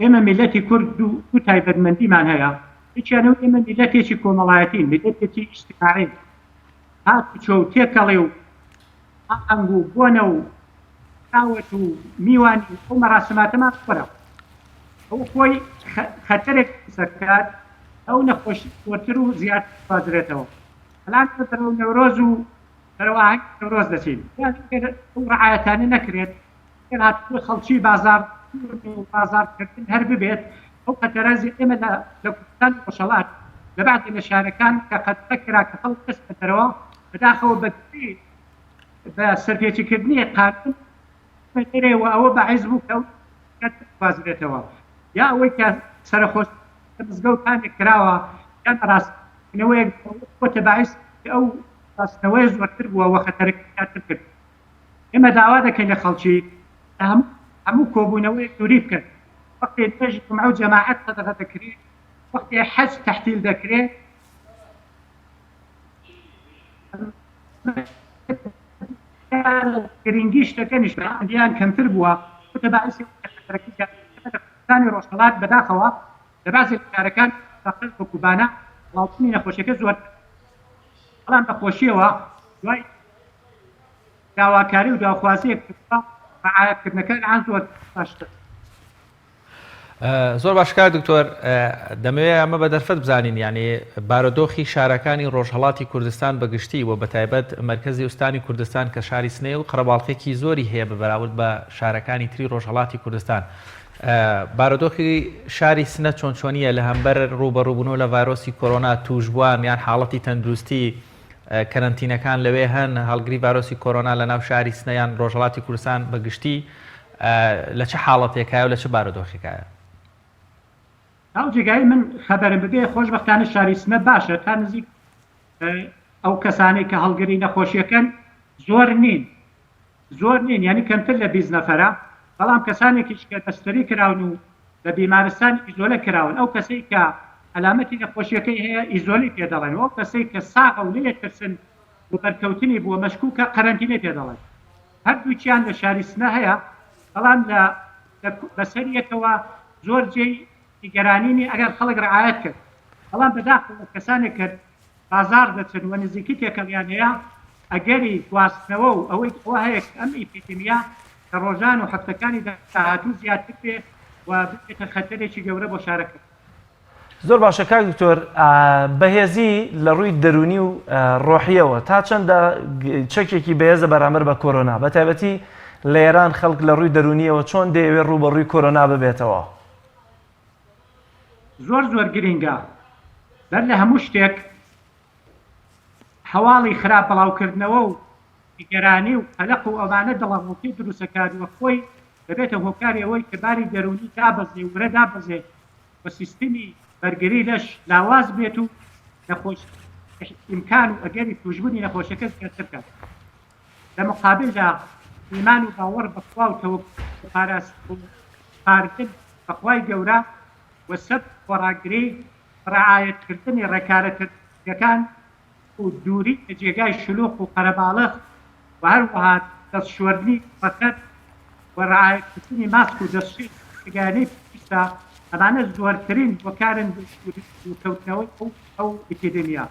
ئێمە میلەتی کورد دوو تایبەتمەندیمان هەیە هیچیانەوە ئێمە میلەتێکی کۆمەڵایەتین میلەتێکی ئیجتیماعی هاتوچۆ و تێکەڵێ و ئەنگ و بۆنە و داوەت و میوانی ئەو مەراسماتەمان خۆرە ئەو خۆی خەتەرێک سەرکات ئەو نەخۆشی زۆرتر و زیاتر بازرێتەوە بەڵام بەرەو نەورۆز و بەرەو ئاهەنگی نەورۆز دەچین ئەو ڕعایەتانە نەکرێت هاتووە خەڵکی بازارکردن هەر ببێت ئەو خەتەرازی ئێمە لە کوردستان خۆشەڵات لە بەعدی لە شارەکان کە خەتەرە کە خەڵک دەستێتەوە بەداخەوە بە سەرپێچیکردنی قانون دەرێەوە ئەوە بەعیز بوو کە بازرێتەوە یا ئەوەی کە سەرخۆش مزگەوتانێک کراوە یان ڕاستکردنەوەیەک بۆتە باعث ئەو ڕاستنەوەی زۆرتر بووە وە خەتەرەکەی زیاتر کرد ئێمە داوا دەکەین لە خەڵکی هەموو کۆبوونەوەی دووری بکەن وەختی توێژی جمعە و جەماعەت سەدەقە دەکرێت وەختی حەج تەحتیل دەکرێت گرنگی شتەکەنیش دیان کەمتر بووە بۆتە باعثی خەتەرەکانی ڕۆژهەڵات بەداخەوە لە بەعزێک کارەکان بە کوبانە وڵاتنی نەخۆشیەکە زۆر بەڵام بەخۆشیەوە دوای داواکاری و داوخوازیەک ڕعایەتکردنەکان عان زۆر باشتر زۆر باشکار دکتۆر دەمەوێت ئەمە بە دەرفەت بزانین یعنی بارودۆخی شارەکانی ڕۆژهەڵاتی کوردستان بەگشتی و بەتایبەت مرکزی ئوستانی کوردستان کە شاری سنێ و قەرەباڵقێکی زۆری هەیە بەراورد بە شارەکانی تری ڕۆژهەڵاتی کوردستان بارودۆخی شاری سنە چۆنچۆنیە لە هەمبەر ڕوبەڕووبوونەوە لە ڤایرۆسی کۆرۆنا توشبووان یان حاڵەتی تەندروستی کەرەنتینەکان لەوێ هەن هەڵگری ڤایرۆسی کۆرۆنا لە ناو شاری سنە یان ڕۆژهەڵاتی کوردستان بەگشتی لە چه حاڵەتێکایە و لە چه بارودۆخێکایە ئەو جێگای من خەبەرم ببێ خۆشبەختانە شاری سنە باشە تا نزیک ئەو کەسانی کە هەڵگری نەخۆشیەکەن زۆر نین یعنی کەمتر لە 20 نەفەرە بەڵام کەسانێکیش کە دەستەری کراون و لە بیمارستان ئیزۆلە کراون ئەو کەسەی کە علامەتی نەخۆشیەکەی هەیە ئیزۆلی پێدەڵێن ئەو کەسەی کە ساغە و لێ ترسن بۆ بەرکەوتنی بووە مەشکوکە قەرەنتینەی پێدەڵێن هەردووچیان لە شاریسنە هەیە بەڵام بەسەریەکەوە زۆر جێی نیگەرانینی ئەگەر خەڵک ڕعایەت کرد بەڵام بەداخەوە کەسانێک کرد بازار دەچن و نزیکی تێکەڵیان هەیە ئەگەری گواستنەوە و ئەوەی ئەوە هەیە ئەم ئیپیدیمیا کە ڕۆژان و هەفتەکانی داهاتوو زیاتر بێ و بێتە خەتەرێکی گەورە بۆ شارەکە. زۆر باشە کاک دکتۆر بەهێزی لە ڕووی دەرونی و ڕۆحیەوە تا چەندە چەکێکی بەهێزە بەرامبەر بە کۆرۆنا بە تایبەتی لە ئێران خەڵک لە ڕووی دەرونیەوە چۆن دەیەوێت ڕوو بە ڕووی کۆرۆنا ببێتەوە؟ زۆر گرنگە بەر لە هەموو شتێک هەواڵی خراپ بەڵاوکردنەوە و نیگەرانی و قەلەق و ئەوانە دڵەڕووتی دروستەکاریوە خۆی دەبێتە هۆکاری ئەوەی کە باری دەرونی دابەزێ وورە دابەزێ بە سیستمی بەرگری لەش لاواز بێت و نەخۆش ئیمکان و ئەگەری توشبوونی نەخۆشیەکە زیاتر بکات لە مقابلدا ئیمان و باوەڕ بەخوا و پاردن بەخوای گەورە و سەد خۆراگری ڕعایەتکردنی ڕێکارەکردەکان و دووری لە جێگای شلوغ و قەرەباڵغ و هەروەها دەستشوێردنی فەقەت و ڕعایەتکردنی ماسک و دەستشوێردنی پێویستە ئەمانە زۆرترین وەکارن کەوتنەوەی ئەو ئیپیدیمیا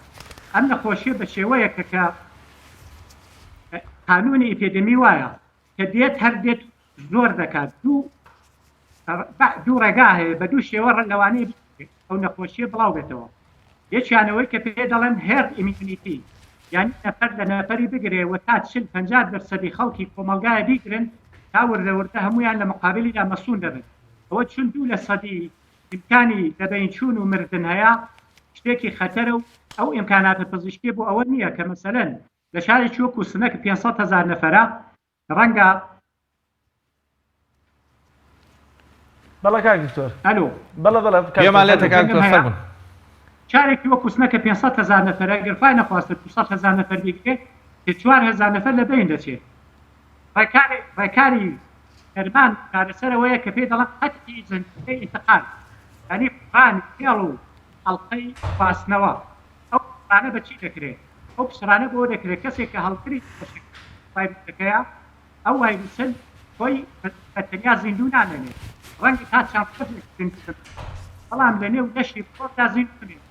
ئەم نەخۆشیە بە شێوەیەکە کە قانونی ئیپیدمی وایە کە دێت هەر دێت زۆر دەکات دوو ڕێگا هەیە بە دوو شێوە لەوانەیە ئەو نەخۆشیە بڵاو بێتەوە یەکیانەوەی کە پێ دەڵێن هێرد ئیمیونیتی یعنی نەفەر لە نەفەری بگرێ و تا 40-50% خەڵکی کۆمەلگایە بیگرن تا وردەوردە هەمویان لە مقابلیدا مەسوون دەبن ئەوە چون 2% ئیمکانی دەبینچوون و مردن هەیە شتێکی خەتەرە و ئەو ئیمکاناتە پزیشکی بۆ ئەوە نییە کە مەسەلەن لە شارێکی وەکو سنەک 500,000 نەفەرە ڕەنگە بەڵێ کاک دکتۆر ئەلۆ بەڵێ پێمان لێتە کاک دکتۆر فەرمون شارێکی وەکو سنەکە 500,000 نەفەرە گرفای نەخواستە 200,000 نەفەر بگرێت کە 4,000 نەفەر لە بین دەچێت ڕێکاری دەرمان کارەسەرەوەیە کە پێ دەڵێن خەتی زەنجیرەی ئینتقال یعنی فڕانی هێڵ و هەڵقەی خواستنەوە ئەو پشرانە بەچی دەکرێت ئەو پشرانە بۆ دەکرێت کەسێک کە هەڵگری وایرسەکەیە ئەو وایرسن خۆی بەتەنیا زیندوو نامێنێت ڕەنگی تا چەند بەڵام لە نێو دەشتی خۆتا زیندوو بێت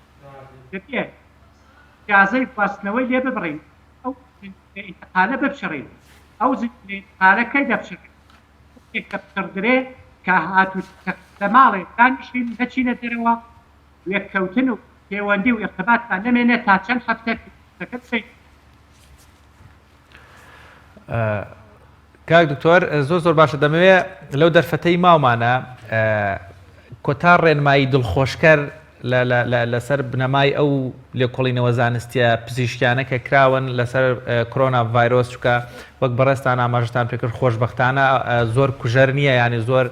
دەبێت جازەی خواستنەوەی لێ ببڕین ئەو ئینتقالە بپشڕین ئەو ئینتقالەکەی دەپشڕین کە پشڕدرێ کە هاتوو لە ماڵێ دانیشتین دەچینە دەرەوە وێککەوتن و پەیوەندی و ئێرتباطمان نەمێنێت تا چەند هەفتەکە بچین. کاک دکتۆر زۆر باشە دەمەوێت لەو دەرفەتەی ماومانە کۆتا ڕێنمایی دڵخۆشکەر لەسەر بنەمای ئەو لێکۆڵینەوە زانستیە پزیشکیانە کە کراون لەسەر کۆرۆنا ڤایرۆس چکە وەک بەڕێستان ئاماژتان پێکرد خۆشبەختانە زۆر کوژەر نییە ینی زۆر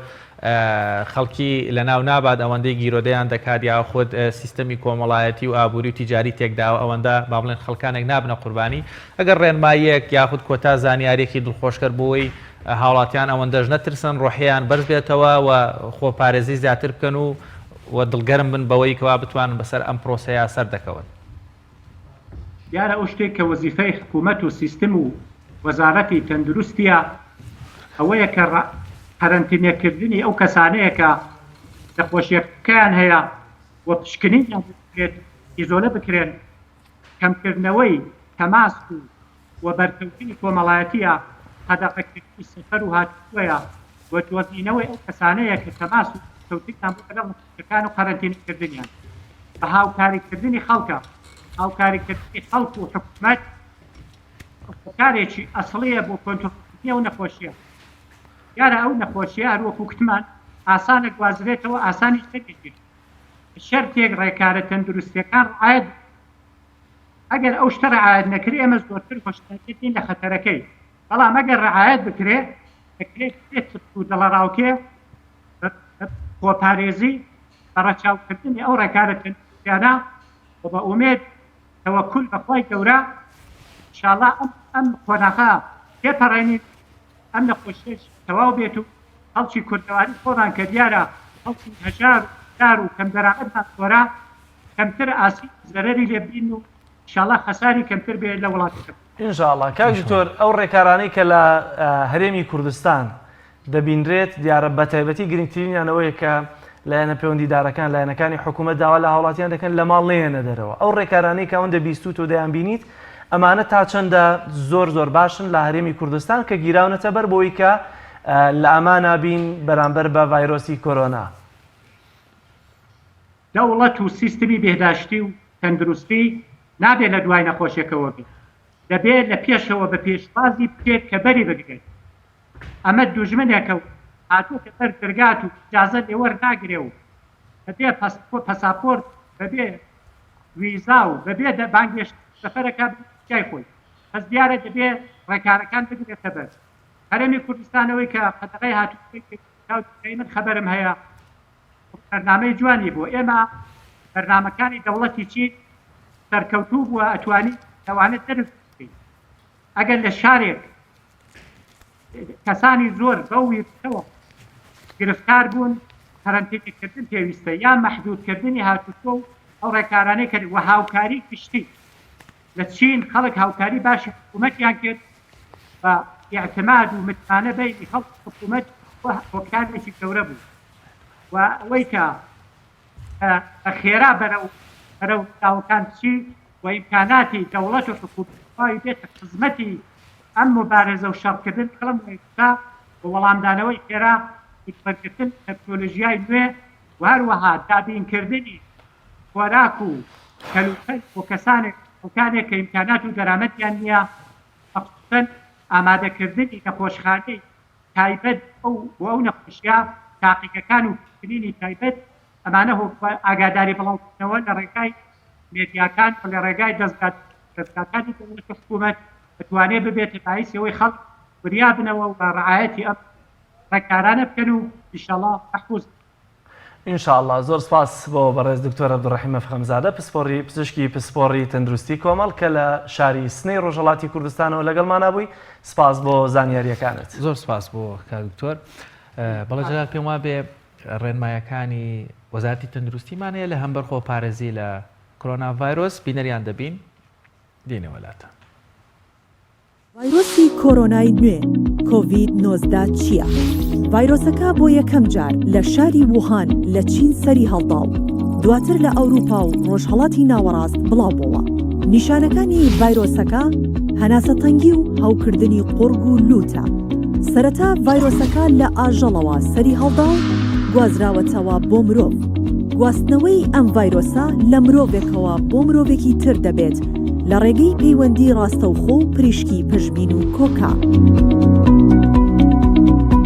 خەڵکی لە ناو نابات ئەوەندەی گیرۆدەیان دەکات یا خۆت سیستەمی کۆمەڵایەتی و ئابووری و تیجاری تێکداوە ئەوەندە با بڵێن خەڵکانێک نابنە قوربانی ئەگەر ڕێنماییەک یاخود کۆتا زانیارێکی دڵخۆشکەر بۆی هاوڵاتیان ئەوەندەش نەترسن ڕۆحیان بەرز بێتەوە و خۆپارێزی زیاتر بکەن و دڵگەرم بن بەوەی کەوا بتوانن بەسەر ئەم پرۆسەیە سەر دەکەون. دیارە ئەو شتێک کە وەزیفەی حکوومەت و سیستم و وەزارەتی تەندروستیە ئەوەیە کە قەرەنتینەکردنی ئەو کەسانەیە کە نەخۆشیەکەیان هەیە و پشکنینیان بکرێت ئیزۆلە بکرێن کەمکردنەوەی تەماس و بەرکەوتنی کۆمەڵایەتیە قەدەغەکردنی سەفەر و هاتووەیە و دۆزینەوەی ئەو کەسانەیە کە تەماس و کەوتیان بۆ لەگەڵ نەخۆشیەکان و قەرەنتینەکردنیان بە هاوکاریکردنی خەڵکە هاوکاریکردنی خەڵک و حکوومەت کارێکی ئەسڵیە بۆ کۆنتڕۆڵکردنی ئەو نەخۆشیە. یارە ئەو نەخۆشیە هەروەکو کوتمان ئاسانە گوازرێتەوە ئاسانی شتێکی شەرتێک ڕێکارە تەندروستیەکان ڕعایەت ئەگەر ئەو شتە ڕعایەت نەکرێ ئێمە زۆرتر خۆشتەکەین لە خەتەرەکەی بەڵام ئەگەر ڕعایەت بکرێت دەکرێت بێت و دڵەڕاوکێ خۆپارێزی بەڕەچاوکردنی ئەو ڕێکارە تەندروستیانە و بە ئومێد تەوەکل بەخوای گەورە ئینشاڵڵا ئەم کۆناغا تێپەڕێنین ئەم نەخۆشیش تەواو بێت و خەڵکی کوردەواری خۆڕان کە دیارە خەڵکی هەژار و دار و کەم دەراقەتمان خۆرا کەمتر ئاسی زەرەری لێ بین و ئینشاڵڵا خەساری کەمتر بێت لە وڵاتەکە. ئینشاءڵڵا کاک دکتۆر ئەو ڕێکارانەی کە لە هەرێمی کوردستان دەبینرێت دیارە بە تایبەتی گرنگترینیان ئەوەیە کە لایەنە پەیوەندیدارەکان لایەنەکانی حکوومەت داوا لە هاوڵاتیان دەکەن لە ماڵ نێنە دەرەوە ئەو ڕێکارانەی کە ئەوەندە بیستوت و دەیان بینیت ئەمانە تا چەندە زۆر باشن لە هەرێمی کوردستان کە گیراونەتە بەر بۆی کە لە ئەمانە بین بەرامبەر بە ڤایرۆسی کۆرۆنا. دەوڵەت و سیستمی بێداشتی و تەندروستی نابێت لە دوای نەخۆشیەکەوە بێت دەبێت لە پێشەوە بە پێشوازی بکرێت کە بەری بگرێت ئەمە دوژمنێکە و هاتووکە بەر دەرگات و ئیجازە لێوەر ناگرێ و بەبێ پەساپۆرت بەبێ ویزا و بەبێ بانگێشت سەفەرەکە جای خۆی هەز دیارە دەبێت ڕێکارەکان بگرێتە بەر هەرێمی کوردستانەوەی کە قەتەغای هاتووی من خەبەرم هەیە بەرنامەی جوانی بوو ئێمە بەرنامەکانی دەوڵەتی چی سەرکەوتوو بووە ئەتوانی دەوانێت دەرس بکەین ئەگەر لە شارێک کەسانی زۆر بەویەوە گرفتار بوون هەرەنتێککردن پێویستە یان مەحدودکردنی هاتووتۆ و ئەو ڕێکارانەی کرد و هاوکاری گشتی لە چین خەڵک هاوکاری باشی حکوومەتیان کرد بە اعتماد و متمانە بینی خەڵک حکوومەت هۆکارێکی گەورە بوو و ئەوەی کە خێرا بەرەو داوەکان چی و ئیمکاناتی دەوڵەت و حکوومەت بێتە خزمەتی ئەم مبارزە و شەڕکردن کەڵم تا بە وەڵامدانەوەی خێرا وتبەرکردن تەکنۆلۆژیای نوێ و هەروەها دابینکردنی خۆراک و کەلوپەل بۆ کەسانێک کە ئیمکانات و دەرامەتیان نییە مەخصوسەن ئامادەکردنی نەخۆشخانەی تایبەت ئەو نەخۆشیە تاقیقەکان و کردنی تایبەت ئەمانە ئاگاداری بڵاوکردنەوە لە ڕێگای مێدیاکان و لە ڕێگای دەستگاکانی دەوڵەت حکوومەت بتوانێت ببێتە باعیسەوەی خەڵک وریا بنەوە و بە ڕعایەتی ئەم ڕێکارانە بکەن و ئینشاءڵڵا محفوظ ئینشاءڵڵا زۆر سپاس بۆ بەڕێز دکتۆر عەبدوڕەحیم ئەفخەمزادە پزیشکی پسپۆڕی تەندروستی کۆمەڵ کە لە شاری سنەی ڕۆژهەڵاتی کوردستانەوە لەگەڵمانە بووی سپاس بۆ زانیاریەکانت. زۆر سپاس بۆ کاک دکتۆر. بەڵێ جەلال پێم وا بێ ڕێنمایەکانی وەزارەتی تەندروستیمانەیە لە هەمبەر خۆپارێزی لە کۆرۆنا ڤایرۆس بینەریان دەبین دێنە وەلاتە. ڤایرۆسی کۆرۆنای نوێ کۆڤید-19 چییە؟ ڤایرۆسەکە بۆ یەکەم جار لە شاری ووهان لە چین سەری هەڵداو دواتر لە ئەوروپا و ڕۆژهەڵاتی ناوەڕاست بڵاو بووە. نیشانەکانی ڤایرۆسەکە هەناسەتەنگی و هەوکردنی قورگ و لوتە. سەرەتا ڤایرۆسەکە لە ئاژەڵەوە سەری هەڵدا و گوازراوەتەوە بۆ مرۆڤ. گواستنەوەی ئەم ڤایرۆسە لە مرۆڤێکەوە بۆ مرۆڤێکی تر دەبێت لە ڕێگەی پەیوەندی ڕاستەوخۆ و پریشکی پشبین و کۆکا.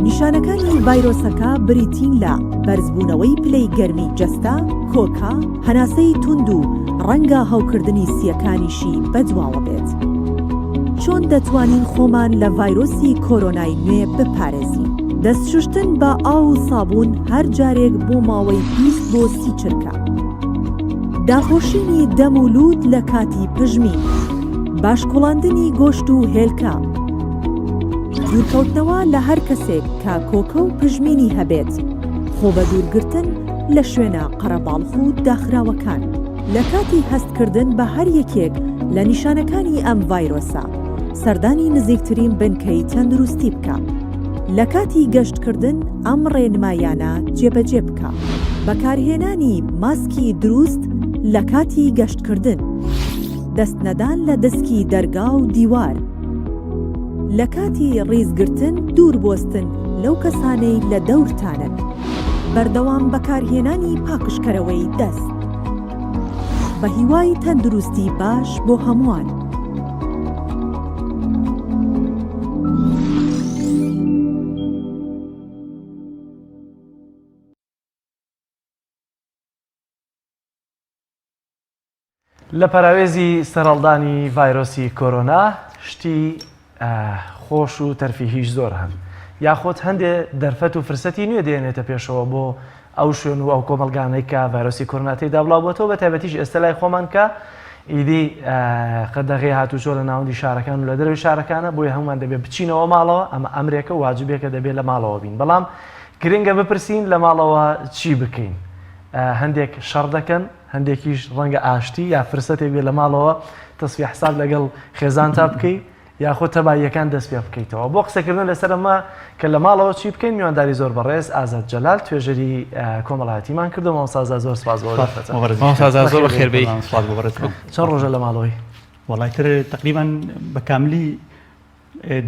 نیشانەکانی ڤایرۆسەکە بریتین لە بەرزبوونەوەی پلەی گەرمی جەستە، کۆکا، هەناسەی توند و ڕەنگە هەوکردنی سیەکانیشی بەدواوە بێت. چۆن دەتوانین خۆمان لە ڤایرۆسی کۆرۆنای نوێ بپارێزین؟ دەستشوشتن بە ئاو و سابوون هەر جارێک بۆ ماوەی 20 بۆ 30 چرکە. داپۆشینی دەم و لووت لە کاتی پژمین، باشکۆڵاندنی گۆشت و هێلکە، دوورکەوتنەوە لە هەر کەسێک کە کۆکە و پژمینی هەبێت، خۆ بە دوورگرتن لە شوێنە قەرەباڵغ و داخراوەکان. لە کاتی هەستکردن بە هەر یەکێک لە نیشانەکانی ئەم ڤایرۆسە سەردانی نزیکترین بنکەی تەندروستی بکە. لە کاتی گەشتکردن ئەم ڕێنمایانە جێبەجێ بکە. بەکارهێنانی ماسکی دروست لە کاتی گەشتکردن، دەستنەدان لە دەسکی دەرگا و دیوار، لە کاتی ڕیزگرتن دوور بۆستن لەو کەسانەی لە دەورتانن، بەردەوام بەکارهێنانی پاکشکەرەوەی دەست. بە هیوای تەندروستی باش بۆ هەمووان. لە پەراوێزی سەرهەڵدانی ڤایرۆسی کۆرۆنا شتی خۆش و تەرفیهیش زۆر هەن، یاخۆت هەندێ دەرفەت و فرسەتی نوێ دێنێتە پێشەوە بۆ ئەو شوێن و ئەو کۆمەلگانەی کە ڤایرۆسی کۆرۆنا تێیدا بڵاو بۆتەوە، بە تایبەتیش ئێستا لای خۆمان کە ئیدی قەدەغی هاتوچۆ لە ناوەندی شارەکان و لە دەروی شارەکانە بۆی هەمومان دەبێت بچینەوە ماڵەوە ئەمە ئەمرێکە واجبێکە دەبێت لە ماڵەوە بین بەڵام گرنگە بپرسین لە ماڵەوە چی بکەین هەندێک شەڕ دەکەن هەندێکیش ڕەنگە ئاشتی یا فرسەتێک بێت لە ماڵەوە تەسفی حساب لەگەڵ خێزان تا بکەیت یاخۆ تەباییەکان دەست پێ بکەیتەوە بۆ قسەکردن لەسەر ئەمە کە لە ماڵەوە چی بکەین میوانداری زۆر بەڕێز ئازاد جەلال توێژەری کۆمەڵایەتیمان کردەوە مامۆستا زۆر سپاس زۆر خێربەی چەند ڕۆژە لە ماڵەوەی وڵایتر تقریبا بە کاملی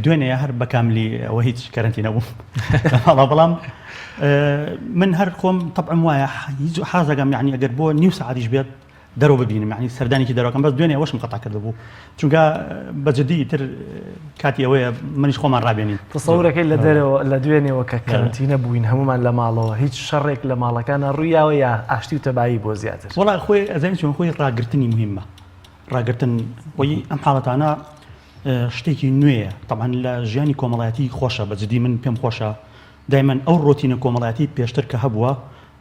دوێنێ هەر بە کاملی ئەوە هیچ کەرنتی نەبوو بەڵام من هەر خۆم طبعم وایە حازەکەم یعنی ئەگەر بۆ نیو سەعاتیش بێت دەرەوە ببینم یعنی سەردانێکی دەرەوەکەم بەس دوێنێ ئەوەشم قەتا کرده بوو چونکە بەجددی تر کاتی ئەوەیە منیش خۆمان ڕابێنین تەسەورەکەی لە دەرەوە لە دوێنێەوە کە کەرنتینە بووین هەمومان لە ماڵەوە هیچ شەڕێک لە ماڵەکانە ڕوویاوە یا ئاشتی و تەبایی بۆ زیاتر وڵا خۆی ئەزانین چۆن خۆی ڕاگررتنی مهمە ڕاگررتن خۆی ئەم حاڵەتانە شتێکی نوێیە طبعا لە ژیانی کۆمەڵایەتی خۆشە بەجددی من پێم خۆشە دایمەن ئەو ڕۆتینە کۆمەڵایەتی پێشتر کە هەبووە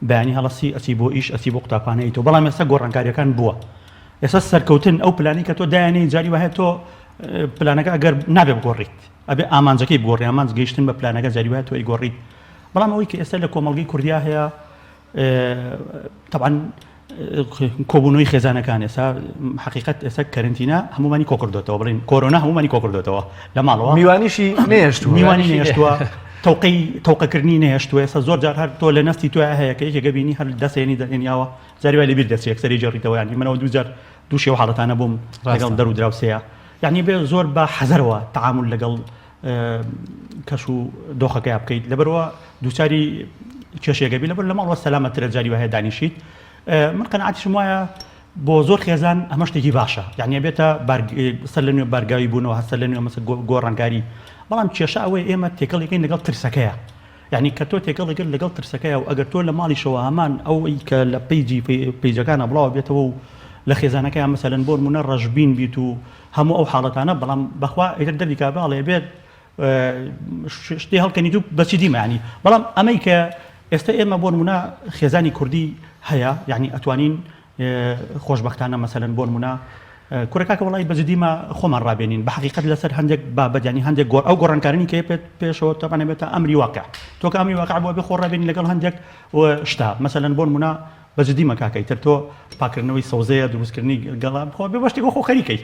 بەیانی هەڵەسی ئەچی بۆ ئیش ئەچی بۆ قوتابخانەیەوە بەڵام ئێستا گۆڕانکاریەکان بووە ئێستا سەرکەوتن ئەو پلانی کە تۆ دایانەی جاری وایە تۆ پلانەکە ئەگەر نابێ بگۆڕیت ئەبێ ئامانجەکەی بگۆڕی ئامانج گەیشتن بە پلانەکە جاری وایە تۆ ئەیگۆڕیت بەڵام ئەوەی کە ئێستا لە کۆمەڵگەی کوردیا هەیە طبعا کۆبوونەوەی خێزانەکان ئێستا حقیقت ئێستا کەرنتینە هەمومانی کۆکردوێتەوە بڵین کۆرۆنا هەمومانی کۆکردوێتەوە لە ماڵەوە میوانیشی نێشتووە میوانی نێشتووە تەوقەکردنی نهێشتووە ئێستا زۆر جار هەر تۆ لە نستی توە هەیە کە یەکێکە بینی هەر دەسێنی دەێنیاوە جاری وای لەبیر دەچێت سەری جێڕیتەوە ینی منەوە دووجار دووشێ و حاڵەتانە بووم لەگەڵ دەرو دراوسەیە یعنی بێ زۆر بە حەزەرەوە تعامل لەگەڵ کەش و دۆخەکەی بکەیت لەبەرەوە دووچاری کێشێگەبی لەبەر لە ماڵەوە سەلامەترە جاری وایە دانیشیت من قەنەعاتیشم وایە بۆ زۆر خێزان ئەمە شتێکی باشە یعنی بێتە سەر لە نوێ بارگاوی بوونەوە هەسەر لە نوێ مەسە گۆڕانکاری بەڵام کێشە ئەوەی ئێمە تێکەڵێکین لەگەڵ ترسەکەیە یعنی کە تۆ تێکەڵێکرد لەگەڵ ترسەکەیە و ئەگەر تۆ لە ماڵیشەوە هەمان ئەوەی کە لە پیجەکانە بڵاوە بێتەوە و لە خێزانەکەیان مەسەلەن بۆ نمونە ڕەشبین بیت و هەموو ئەو حاڵەتانە بەڵام بەخوا ئیتر دەردی کاباڵێ بێت شتێ هەڵکەنیت و بەچی دیمە ینی بەڵام ئەمەی کە ئێستا ئێمە بۆ نمونە خێزانی کوردی هەیە یعنی ئەتوانین خۆشبەختانە مەسەلەن بۆ نمونە کورەکە وڵی بەجددیمە خۆمان ڕابێنین بە حقیقت لەسەر هەندێک بابەتیانی هەندێک گۆڕ ئەو گۆڕانکارانی کە پێشەوە تەبانە بێتە ئەمری واقع تۆ کە ئەمری واقع بۆ بێ خۆ ڕابێنین لەگەڵ هەندێک شتا مەسەلەن بۆ نمونە بەجددیمە کاکەی تر تۆ پاکردنەوەی سەوزەیە دروستکردنی گەڵام خۆ بێ بەشتێک خۆ خەریکەی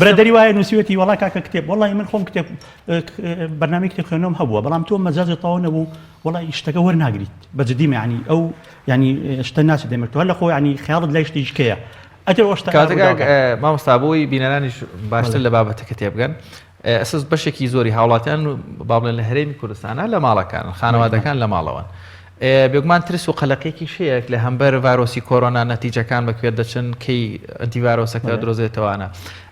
برادەری وایە نووسێتی وڵا کاکە کتێب وڵی من خۆم کتێب بەرنامەی کتێب خوێنەوەم هەبووە بەڵام تۆ مەجازی تەواو نەبوو وڵی شتەکە وەرناگریت بەجددیمە ینی ئەو ینی شتە ناچێت دەمێتەوە لە خۆ ینی خیاڵت لای شتێکەیە مامۆستابووی بینەرانیش باشتر لە بابەتەکە تێبگەن ئەساس بەشێکی زۆری هاوڵاتیان بابلێن لە هەرێمی کوردستانە لە ماڵەکان خانەوادەکان لە ماڵەوەن بێگومان ترس و قەلەقێکی شەیەک لە هەمبەر ڤایرۆسی کۆرۆنا نەتیجەکان بەکوێ دەچن کەی ئەنتیڤایرۆسەکە درۆزێتەوەوانە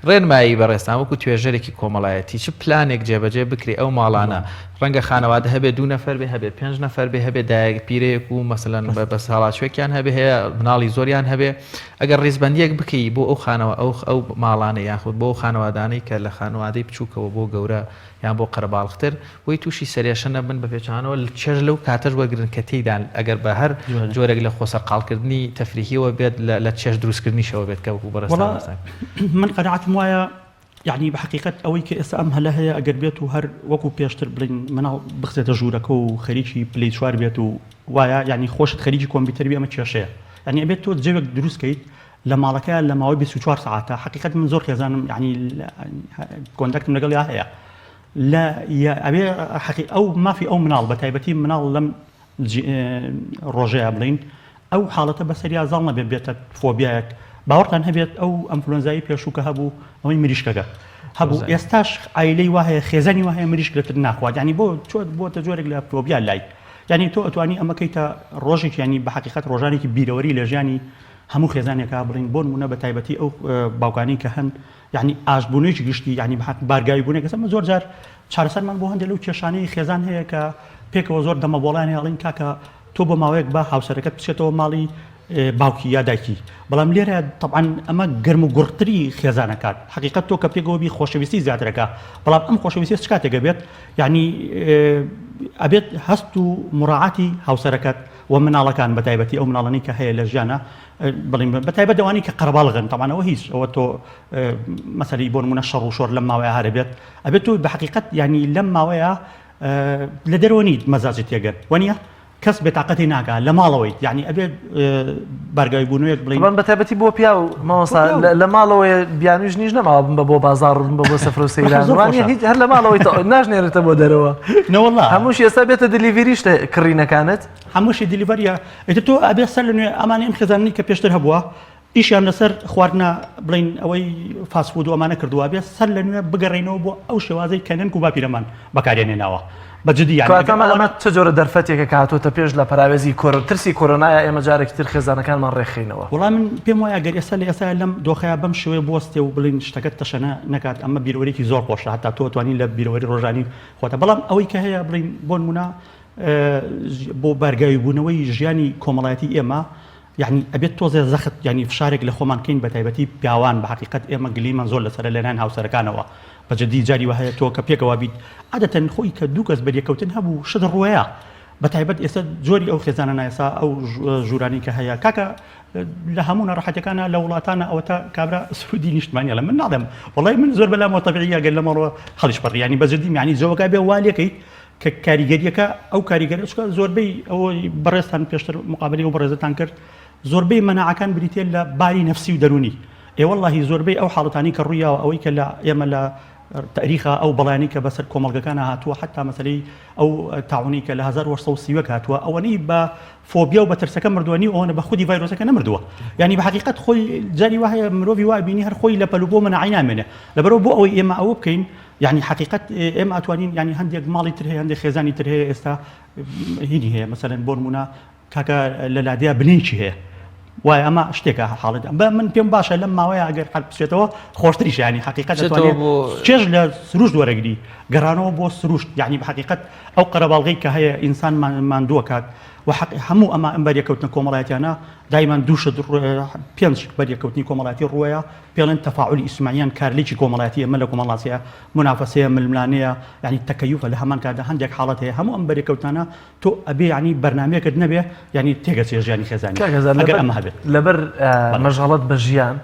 ڕێنمایی بەڕێستان وەکو توێژەرێکی کۆمەڵایەتی چ پلانێک جێبەجێ بکری ئەو ماڵانە ڕەنگە خانەوادە هەبێت 2 نەفەر بێ هەبێت 5 نەفەر بێ هەبێت دایەک پیرەیەک و مەسەلەن بە ساڵاتشوێکیان هەبێ هەیە مناڵی زۆریان هەبێ ئەگەر ڕێزبەندیەک بکەی بۆ ئەو خانەوە ئەو ماڵانە یاخود بۆ خانەوادانەی کە لە خانەوادەی بچووکەوە بۆ گەورە یان بۆ قەرەباڵختر بۆی تووشی سەرێشە نەبن بە پێچانەوە چێژ لەو کاتەش وەرگرن کە تێیدان ئەگەر بە هەر جۆرێک لە خۆسەرقاڵکردنی تەفریحیەوە بێت لە چێژ دروستکردنیشەوە بێت کە وەکو بەڕێستان من قەنەعەتم وایە یعنی بە حقیقت ئەوەی کە ئێستا ئەم هەلە هەیە ئەگەر بێت و هەر وەکو پێشتر بڵین مناڵ بخزێتە ژوورەکە و خەریکی پلەی چوار بێت و وایە یعنی خۆشت خەریکی کۆمپیوتەر بێ ئەمە کێشەیە یعنی ئەبێت تۆ جێوێک دروستکەیت لە ماڵەکە لە ماوەی 24 ساعتە حقیقت من زۆر خێزانم یعنی کۆنتاکتم لەگەڵ یا هەیە لا ئەبێ ئەو مافی ئەو مناڵ بە تایبەتی مناڵ لەم ڕۆژەیە بڵین ئەو حاڵەتە بەسەریا زاڵ نەبێت بێتە فۆبیایەک باوەڕتان هەبێت ئەو ئەنفلۆنزایی پێشووکە هەبوو ئەوەی مریشکەکە هەبوو ئێستاش ئایلەی وایە خێزانی وایە مریشکەتر ناخوات ینی بۆ چۆت بۆتە جۆرێک لە فۆبیا لای ینی تۆ ئەتوانی ئەمەکەیتە ڕۆژێک ینی بە حقیقت ڕۆژانێکی بیرەوەری لە ژیانی هەموو خێزانێکا بڵین بۆ نمونە بە تایبەتی ئەو باوکانی کە هەن یعنی ئاشبوونێکی گشتی ینی بارگاوی بوونێک ئەمە زۆر جار چارەسەرمان بۆ هەندێک لەو کێشانەی خێزان هەیە کە پێکەوە زۆر دەمە بۆڵانی هەڵین کاکە تۆ بۆ ماوەیەک بە هاوسەرەکەت بچێتەوە ماڵی باوکی یا دایکی بەڵام لێرە طبعاً ئەمە گەرم و گوڕتری خێزانەکات حقیقت تۆ کە پێکەوەبی خۆشەویستی زیاترەکە بەڵام ئەم خۆشەویستی چ کاتێکە بێت یعنی ئەبێت هەست و مراعاتی هاوسەرەکەت و مناڵەکان بەتایبەتی ئەو مناڵانی کە هەیە لە ژیانە بڵین بەتایبەت دەوانی کە قەرەباڵغن طبعاً ئەوە هیچ ئەوە تۆ مەسەلەی بۆ نمونە شەڕ و شۆر لەم ماوەیە هەرە بێت ئەبێت تۆ بە حقیقت یعنی لەم ماوەیە لە دەرەوە نیت مەزاجت تێگەن وەنیە کەس بێتاقەتی ناکە لە ماڵەوەی یعنی ئەبێت بەرگای بوونەوەیەک بڵین بەتایبەتی بۆ پیا و ماوەسا لە ماڵەوەی بیانویش نیش نەماوە بن بە بۆ بازار ڕن بە بۆ سەفر و سەیران هیچ هەر لە ماڵەوەی ناژنێرێتە بۆ دەرەوە نەوەڵڵا هەمووش ئێستا بێتە دلیڤریش کڕینەکانت هەمووشی دیلیڤەریە ئێتر تۆ ئەبێت سەر لە نوێ ئەمانە ئەم خێزانانی کە پێشتر هەبووە ئیشیان لەسەر خواردنە بڵین ئەوەی فاسفود و ئەمانە کردووە بێت سەر لە نوێ بگەڕێنەوە بۆ ئەو شێوازەی کەنن و باپیرەمان بەکارێنێناوە بەجددی ئەمە چ جۆرە دەرفەتێکە کاتۆتە پێش لە پراوێزی ترسی کۆرۆنایە ئێمە جارێکی تر خێزانەکانمان ڕێخینەوە وەڵام من پێم وایە گەر ئێستا لە ئێستا لەم دۆخەیە بەم شوێ بۆستێ و بڵین شتەکەت تەشەنە نکات ئەمە بیرۆرێکی زۆر خۆشە هەتا تۆ توانی لە بیرۆری ڕۆژانی خۆتە بەڵام ئەوەی کە هەیە بڵین بۆ نمونە بۆ بەرگاوی بوونەوەی ژیانی کۆمەڵایەتی ئێمە یعنی ئەبێت تۆزێ زەخت ینی فشارێک لە خۆمان کەین بەتایبەتی پیاوان بە حقیقت ئێمە گلیمان زۆر لەسەر لەلایەن هاوسەرەکانەوە بەجددی جاری وهەیە تۆ کە پێکەوە بیت عادەتەن خۆی کە دوو کەس بەریەکەوتن هەبوو شت ڕوەیە بەتایبەت ئێستا جۆری ئەو خێزانە ئێستا ئەو ژوورانی کە هەیە کاکە لە هەموو ناڕەحەتەکانە لە وڵاتانە ئەوەتە کابرا سعودی نیشتمانە لە من ناڵێم وڵای من زۆر بەلامەوە تەبیعیە گەر لەمەڕەوە هەڵیش پڕی ینی بەجددی یعنی زۆوەکە بێ والێکەی کە کاریگەریەکە ئەو کاریگەری زۆربەی ئەوەی بەڕێستان پێشتر مقابلی و بەڕێزتان کرد زۆربەی مەناعەکان بریتێ لە باری نەفسی و دەرونی ئێوەڵڵاهی زۆربەی ئەو حاڵەتانی کە ڕوویاوە ئەوەی کە لە ئێمە لە تاریخە ئەو بەڵانی کە بەسەر کۆمەڵگەکانە هاتووە حتا مەسەلەی ئەو تاعونی کە لە 1930 هاتووە ئەوەنەی بە فۆبیا و بە ترسەکە مردووەنی ئەوەنە بە خودی ڤایرۆسەکە نەمردووە یعنی بە حقیقت خۆی جاری وایە مرۆڤی وای بینی هەر خۆی لە پەلو بۆ مەناعی نامێنێ لەبەرەوە بۆ ئەوەی ئێمە ئەوە بکەین یعنی حقیقت ئێمە ئەتوانین ینی هەندێک ماڵی تر هەیە هەندێک خێزانی تر هەیە ئێستا هینی هەیە مەسەلەن بۆ نمونە کاکە لە لادەیە بنێکی هەیە وای ئەمە شتێکە حاڵەت بە من پێم باشە لەم ماوەیە ئەگەر قەت بچێتەوە خۆشتریش ینی حقیقت چێژ لە سروشت وەرەگری گەڕانەوە بۆ سروشت یعنی بە حقیقت ئەو قەرەباڵغەی کە هەیە ئینسان ماندووە کات و هەموو ئەمە ئەم بەریەکەوتنە کۆمەڵایەتیانە دایمان دووشت پێنج بەریەکەوتنی کۆمەڵاتی ڕوویە پێڵێن تەفاعولی ئیجتیماعیان کارلێکی کۆمەڵایەتیە مە لە کۆمەڵاتیە منافەسەیە ململانەیە یعنی تەکەیوفە لە هەمان کاتدا هەندێک حاڵەت هەیە هەموو ئەم بەریەکەوتانە تۆ ئەبێ یعنی بەرنامەیەکت نەبێ یعنی تێگەچێ ژیانی خێزانی ئەگەر ئەمە هەبێت لەبەر مەشغەڵەت بە ژیان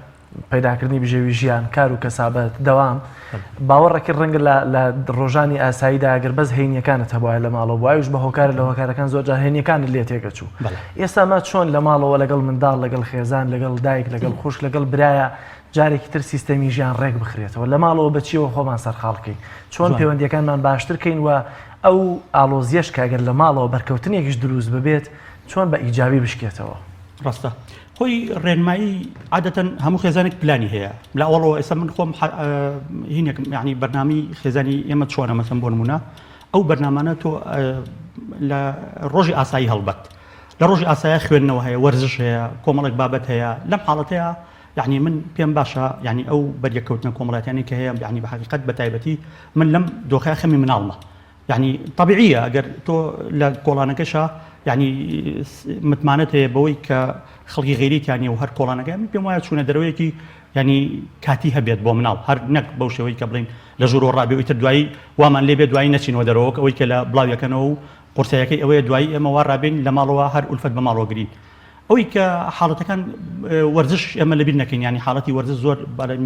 پەیداکردنی بژێوی ژیان کار و کەسابەت دەوام باوەڕێکی ڕەنگە لە ڕۆژانی ئاساییدا ئەگەر بەس هێنیەکانت هەبواە لە ماڵەوە وایش بە هۆکار لە هۆکارەکان زۆرجار هێنیەکانت لێ تێگەچوو ئێستا مە چۆن لە ماڵەوە لەگەڵ منداڵ لەگەڵ خێزان لەگەڵ دایک لەگەڵ خوشک لەگەڵ برایە جارێکی تر سیستەمی ژیان ڕێک بخرێتەوە لە ماڵەوە بەچیەوە خۆمان سەرخاڵکەین چۆن پەیوەندیەکانمان باشترکەین و ئەو ئالۆزیەش کە ئەگەر لە ماڵەوە بەرکەوتنێکیش دروست ببێت چۆن بە ئیجابی بشکێتەوە ڕاستە خۆی ڕێنمایی عادەتەن هەموو خێزانێک پلانی هەیە لە ئەوڵەوە ئێستا من خۆم هینێک یعنی بەرنامی خێزانی ئێمە چۆنە مەسەن بۆ نمونە ئەو بەرنامانە تۆ لە ڕۆژی ئاسایی هەڵبەت لە ڕۆژی ئاسایە خوێندنەوە هەیە وەرزش هەیە کۆمەڵێک بابەت هەیە لەم حاڵەتەیە یعنی من پێم باشە یعنی ئەو بەریەکەوتنە کۆمەڵاتیانی کە هەیە یعنی بە حقیقت بە تایبەتی من لەم دۆخەیە خەمی مناڵمە یعنی طبیعیە ئەگەر تۆ لە کۆڵانەکەشە یعنی متمانەت هەیە بەوەی کە خەڵکی غێریتیانی و هەر کۆڵانەکە من پێم وایە چوونە دەرەوەیەکی ینی کاتی هەبێت بۆ مناڵ هەر نەک بەو شێوەی کە بڵین لە ژوور و ڕابێەوەی تر دوایی وامان لێبێت دوایی نەچینەوە دەرەوە ئەوەی کە لە بڵاویەکەنەوە و قورسەکەی ئەوەیە دوایی ئێمە وا ڕابێن لە ماڵەوە هەر ئولفەت بە ماڵەوە گرین ئەوەی کە حاڵەتەکان وەرزش ئێمە لەبیر نەکەین ینی حاڵەتی وەرزش زۆر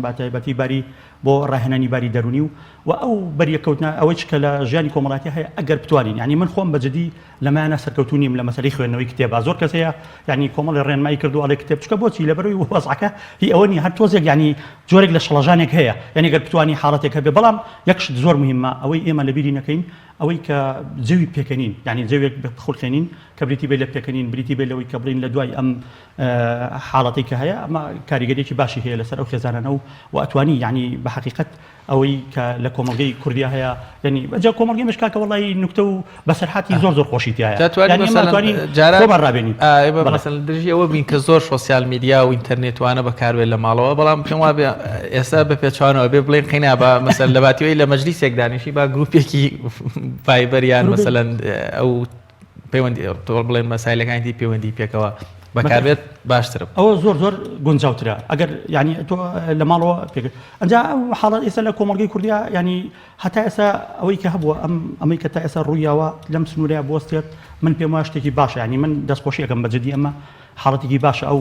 باتایبەتی باری بۆ ڕاهێنانی باری دەرونی و ئەو بەریەکەوتنە ئەوەی کە لە ژیانی کۆمەڵاتی هەیە ئەگەر بتوانین ینی من خۆم بەجددی لەمایانە سەرکەوتونیم لە مەسەلەی خوێندنەوەی کتێبە زۆر کەس هەیە ینی کۆمەڵی ڕێنمایی کردو ئەڵێ کتێب چکە بۆچی لەبەرەوەی وەزعەکە هی ئەوە نی هەر تۆزێک ینی جۆرێک لە شەڵەژانێک هەیە ینی گەر بتوانی حاڵەتێک هەبێ بەڵام یەکشت زۆر مهمە ئەوەی ئێمە لەبیری نەکەین ئەوەی کە جەوی پێکەنین ینی جەوێک بخڵکێنین کە بریتی بێ لە پێکەنین بریتی بێ لەوەی کە بڵین لە دوای ئەم حاڵەتی کە هەیە ئەمە کاریگەریەکی باشی هەیە لەسەر ئەو خێزانانە و ئەتوانی ینی بە حقیقت ئەوەی کە لە کۆمەڵگەی کوردیا هەیە ینی بەجا کۆمەڵگەی مشکاکە وڵی نوکتە و بەسەرحاتی زۆر خۆشیتیایە ڕابێنین دژی ئەوە بین کە زۆر سۆسیال میدیا و ئینتەرنێتوانە بەکاربێت لە ماڵەوە بەڵام پێم وابێ ئێستا بە پێچوانەوە بێ بڵێن قینا بە مەسەل لە باتیەوەی لە مەجلیسێک دانیشی با گروپێکی فایبەریان مەسەلەن ئەو پەیوەندی بڵێن مەسایلەکانی پەیوەندی پێکەوە بەکاربێت باشتر ئەوە زۆر گونجاوترە ئەگەر ینی تۆ لە ماڵەوە پێ ئەنجا حاڵات ئێستا لە کۆمەڵگەی کوردیا ینی هەتا ئێستا ئەوەی کە هەبووە ئەمەی کە تا ئێستا ڕوویاوە لەم سنوورەیە بۆستێت من پێم وایە شتێکی باشە ینی من دەستخۆشیەکەم بەجددی ئەمە حاڵەتێکی باشە ئەو